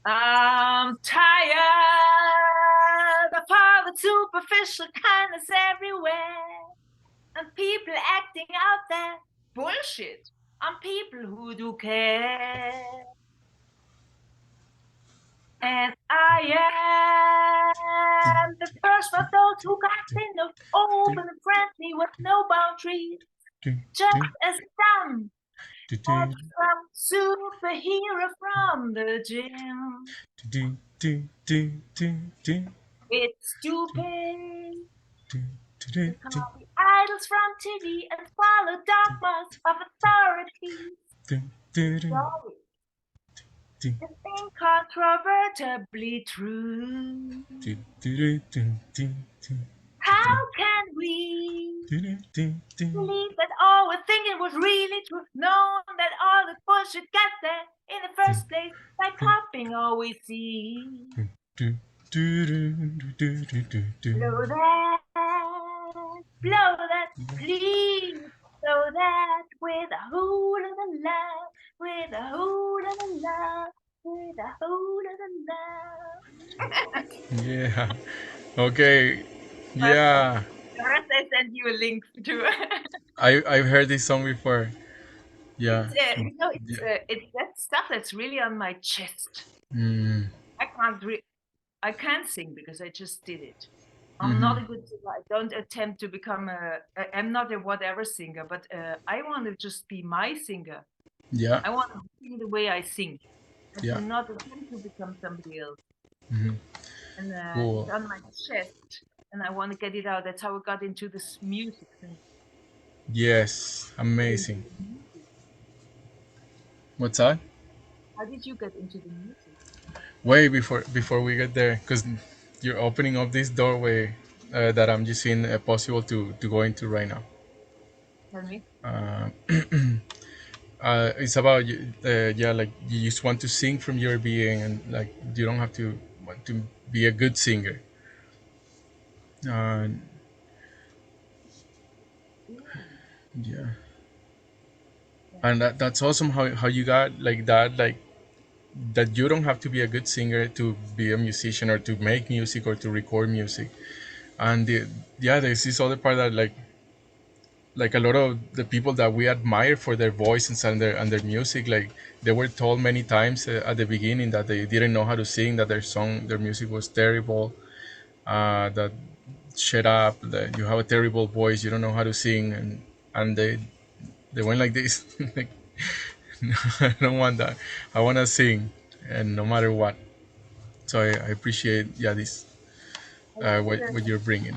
C: I'm tired of all the superficial kindness everywhere, and people acting out there bullshit on people who do care. And I am the first of those who got enough open and friendly with no boundaries, just as dumb as some superhero from the gym. It's stupid to copy idols from TV and follow dogmas of authority. Sorry, it's incontrovertibly true. How can we believe that all we're thinking was really true? Knowing that all the bullshit got there in the first place by copying all we see. Hello there. blow that, please. Blow that with a hula la la, with a hula la la, with a hula la la.
A: Yeah. Okay.
C: But
A: Yeah.
C: the rest I send you a link to.
A: I've heard this song before. Yeah.
C: It's it's that stuff that's really on my chest.
A: Mm.
C: I can't I can't sing because I just did it. I'm
A: Mm-hmm.
C: not a good singer. I don't attempt to become I'm not a whatever singer, but I want to just be my singer.
A: Yeah.
C: I want to sing the way I sing. I do
A: Yeah.
C: not attempt to become somebody else.
A: Mm-hmm.
C: And it's
A: Cool.
C: on my chest, and I want to get it out. That's how I got into this music thing.
A: Yes. Amazing. What's that?
C: How did you get into the music?
A: Way before we get there, because you're opening up this doorway that I'm just seeing possible to go into right now.
C: Tell me.
A: Uh, it's about yeah, like you just want to sing from your being, and like you don't have to want to be a good singer. Uh, yeah,
C: Yeah.
A: and that's awesome how you got like that, like that you don't have to be a good singer to be a musician or to make music or to record music. And yeah, there's this other part that like a lot of the people that we admire for their voices and their music, like they were told many times at the beginning that they didn't know how to sing, that their music was terrible, that shut up, that you have a terrible voice, you don't know how to sing, and they went like this. Like, no, I don't want that. I want to sing, and no matter what. So I appreciate, yeah, this
C: I did.
A: what you're bringing.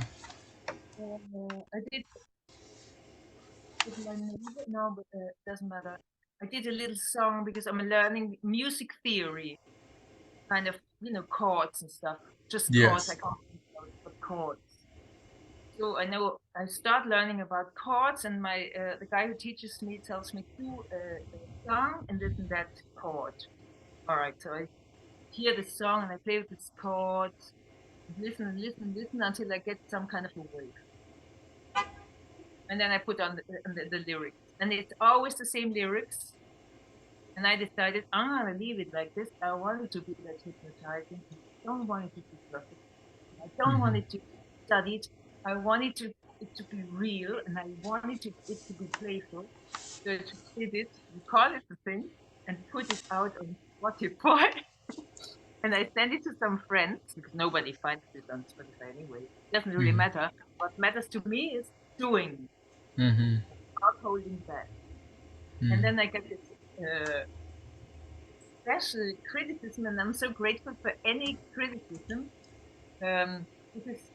C: I did. Did my name it? No, but it doesn't matter. I did a little song because I'm learning music theory, kind of, chords and stuff. Just chords. I
A: Yes.
C: can't think of it, but chords. So I know I start learning about chords, and my the guy who teaches me tells me do a song and this and that chord. All right, so I hear the song and I play with this chord, listen and listen and listen until I get some kind of a wave, and then I put on the lyrics, and it's always the same lyrics. And I decided I'm gonna leave it like this. I want it to be that hypnotizing. I don't want it to be perfect. I don't want
A: Hmm.
C: it to be studied. I want it to be real, and I want it to be playful. So to did it, record it the thing, and put it out on Spotify. And I send it to some friends because nobody finds it on Spotify anyway. It doesn't really
A: Hmm.
C: matter. What matters to me is doing,
A: Hmm.
C: not holding back. And then I get this special criticism, and I'm so grateful for any criticism. Because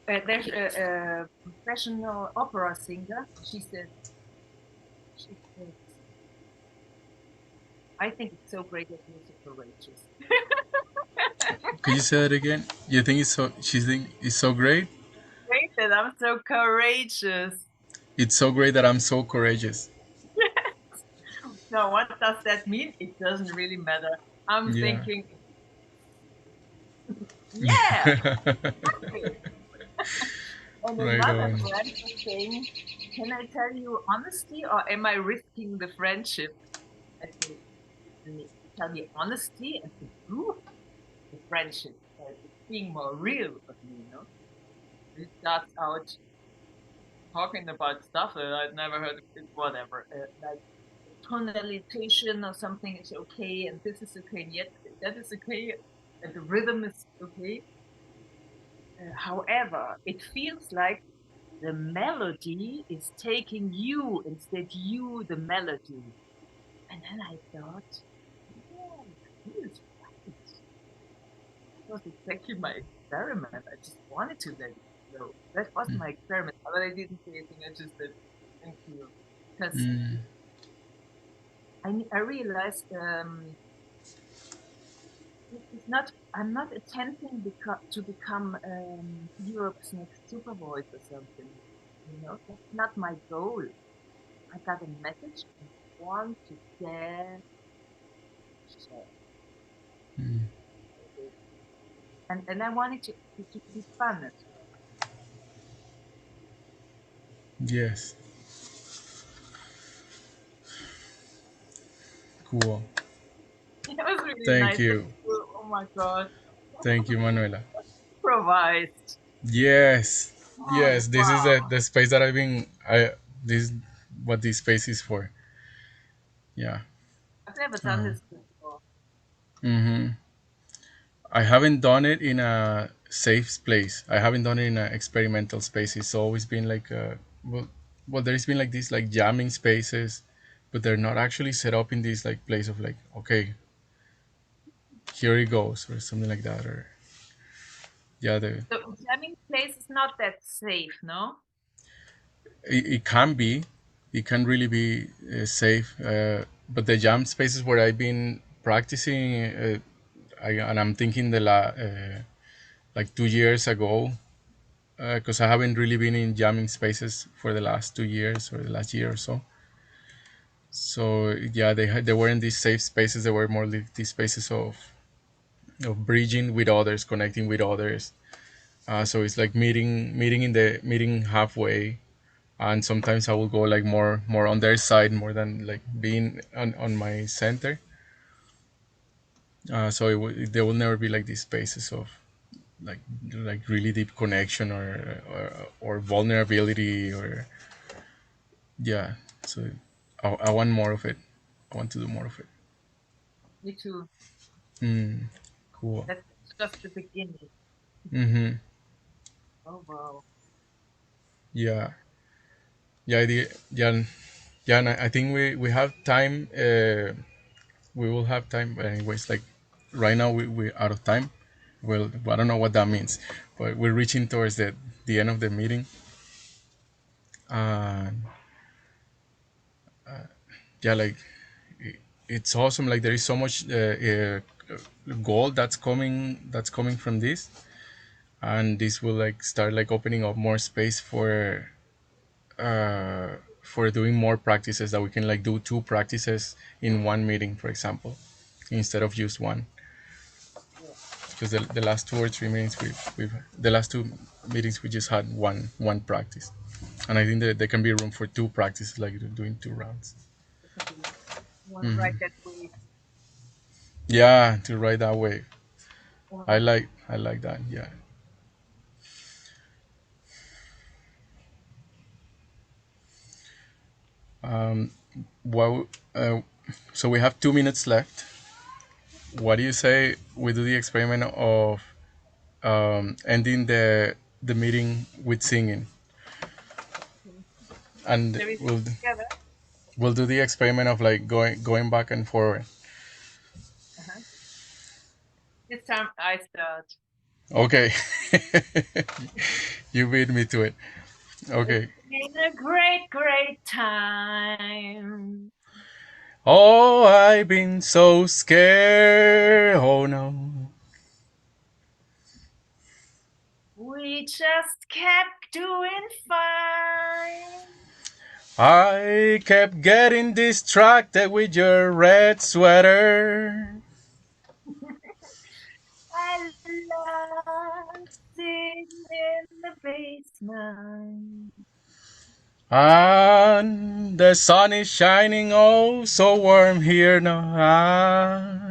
C: there's a professional opera singer. She says, I think it's so great that you're so courageous.
A: Could you say that again? You think it's so? She think it's so great.
C: Great that I'm so courageous.
A: It's so great that I'm so courageous.
C: Now, what does that mean? It doesn't really matter. I'm
A: Yeah.
C: thinking, yeah. And
A: Right
C: another
A: on.
C: friend was saying, can I tell you honesty or am I risking the friendship? I say, tell me honesty and improve the friendship. It's being more real with me. It starts out talking about stuff that I'd never heard of, whatever, like tonalization or something is okay, and this is okay, and yet that is okay, and the rhythm is okay. However, it feels like the melody is taking you instead you the melody. And then I thought, yeah, he is right. That was exactly my experiment. I just wanted to let it go. That was my experiment. But I didn't say anything. I just said, thank you. Because
A: Mm.
C: I realized it's not, I'm not attempting to become Europe's next super voice or something. That's not my goal. I got a message and I want to share it. And I wanted to be fun as well.
A: Yes. Cool.
C: It was really
A: Thank
C: nice.
A: you.
C: Oh my God.
A: Thank you, Manuela.
C: Improvised.
A: Yes.
C: Oh,
A: Yes. This is
C: wow.
A: the space that I've been. This what this space is for. Yeah.
C: I've never done
A: Uh,
C: this before.
A: mm-hmm. I haven't done it in a safe place. I haven't done it in an experimental space. It's always been like there's been like these like jamming spaces, but they're not actually set up in this like place of like, okay, here it goes or something like that. Or yeah,
C: The jamming place is not that safe, no?
A: it can be, it can really be safe. But the jam spaces where I've been practicing, and I'm thinking like 2 years ago, because I haven't really been in jamming spaces for the last 2 years or the last year or so. So yeah, they were in these safe spaces. They were more like these spaces of bridging with others, connecting with others. So it's like meeting halfway, and sometimes I will go like more on their side more than like being on my center. So there will never be like these spaces of like really deep connection or vulnerability or yeah. So I want more of it. I want to do more of it.
C: Me too.
A: Mm, cool.
C: That's just the beginning.
A: Mm-hmm.
C: Oh, wow.
A: Yeah. Yeah. Yeah. Yeah. And I think we have time. We will have time. But anyways, like right now we're out of time. Well, I don't know what that means, but we're reaching towards the end of the meeting. And yeah, like it's awesome. Like there is so much gold that's coming from this, and this will like start like opening up more space for doing more practices that we can like do 2 practices in one meeting, for example, instead of just one.
C: Yeah.
A: Because the last 2 or 3 meetings we've the last 2 meetings we just had one practice, and I think that there can be room for 2 practices, like doing 2 rounds.
C: Definitely. You want to write that way.
A: Yeah, to ride that wave. I
C: Wow.
A: like I like that. Yeah. Well, so we have 2 minutes left. What do you say we do the experiment of ending the meeting with singing,
C: Okay.
A: and
C: Shall we sing
A: we'll
C: together?
A: we'll do the experiment of like going back and forward.
C: Uh-huh. This time I start.
A: Okay. You beat me to it.
C: It's
A: Okay.
C: been a great, great time.
A: Oh, I've been so scared. Oh no.
C: We just kept doing fine.
A: I kept getting distracted with your red sweater.
C: I love sitting in the basement.
A: And the sun is shining oh so warm here now.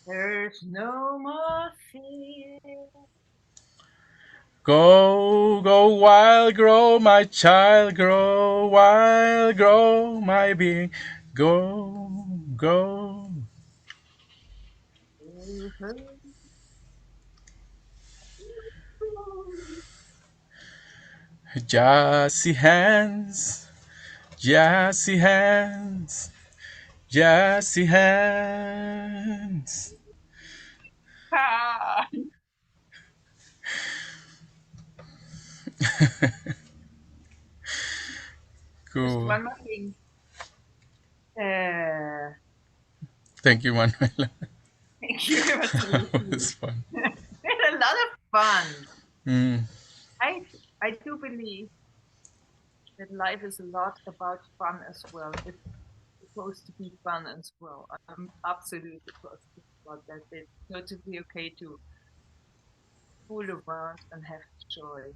C: There's no more fear.
A: Go, go wild, grow my child, grow wild, grow my being. Go, go. Jassy hands, jassy hands, jassy hands.
C: Ah, just
A: Cool.
C: one more thing. Uh,
A: Thank you, Manuela.
C: thank you. It was
A: It
C: really
A: was fun.
C: we had a lot of fun.
A: Mm,
C: I I do believe that life is a lot about fun as well. It's supposed to be fun as well. I'm absolutely positive about that. It's totally okay to fool around and have joy.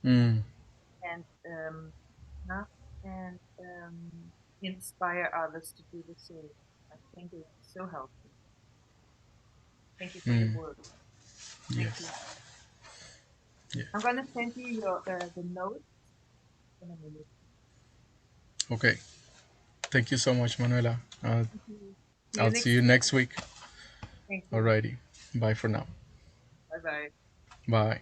A: Mm.
B: and huh? and inspire others to do the same. I think it's so helpful. Thank you for your
A: Mm.
B: work. Thank you.
A: Yes. Yeah.
B: I'm gonna send you your the notes in a minute.
A: Okay. Thank you so much, Manuela.
B: Thank you. See you
A: I'll see
B: next
A: you
B: week.
A: next week.
B: Thank you.
A: Alrighty. Bye for now.
B: Bye bye.
A: Bye.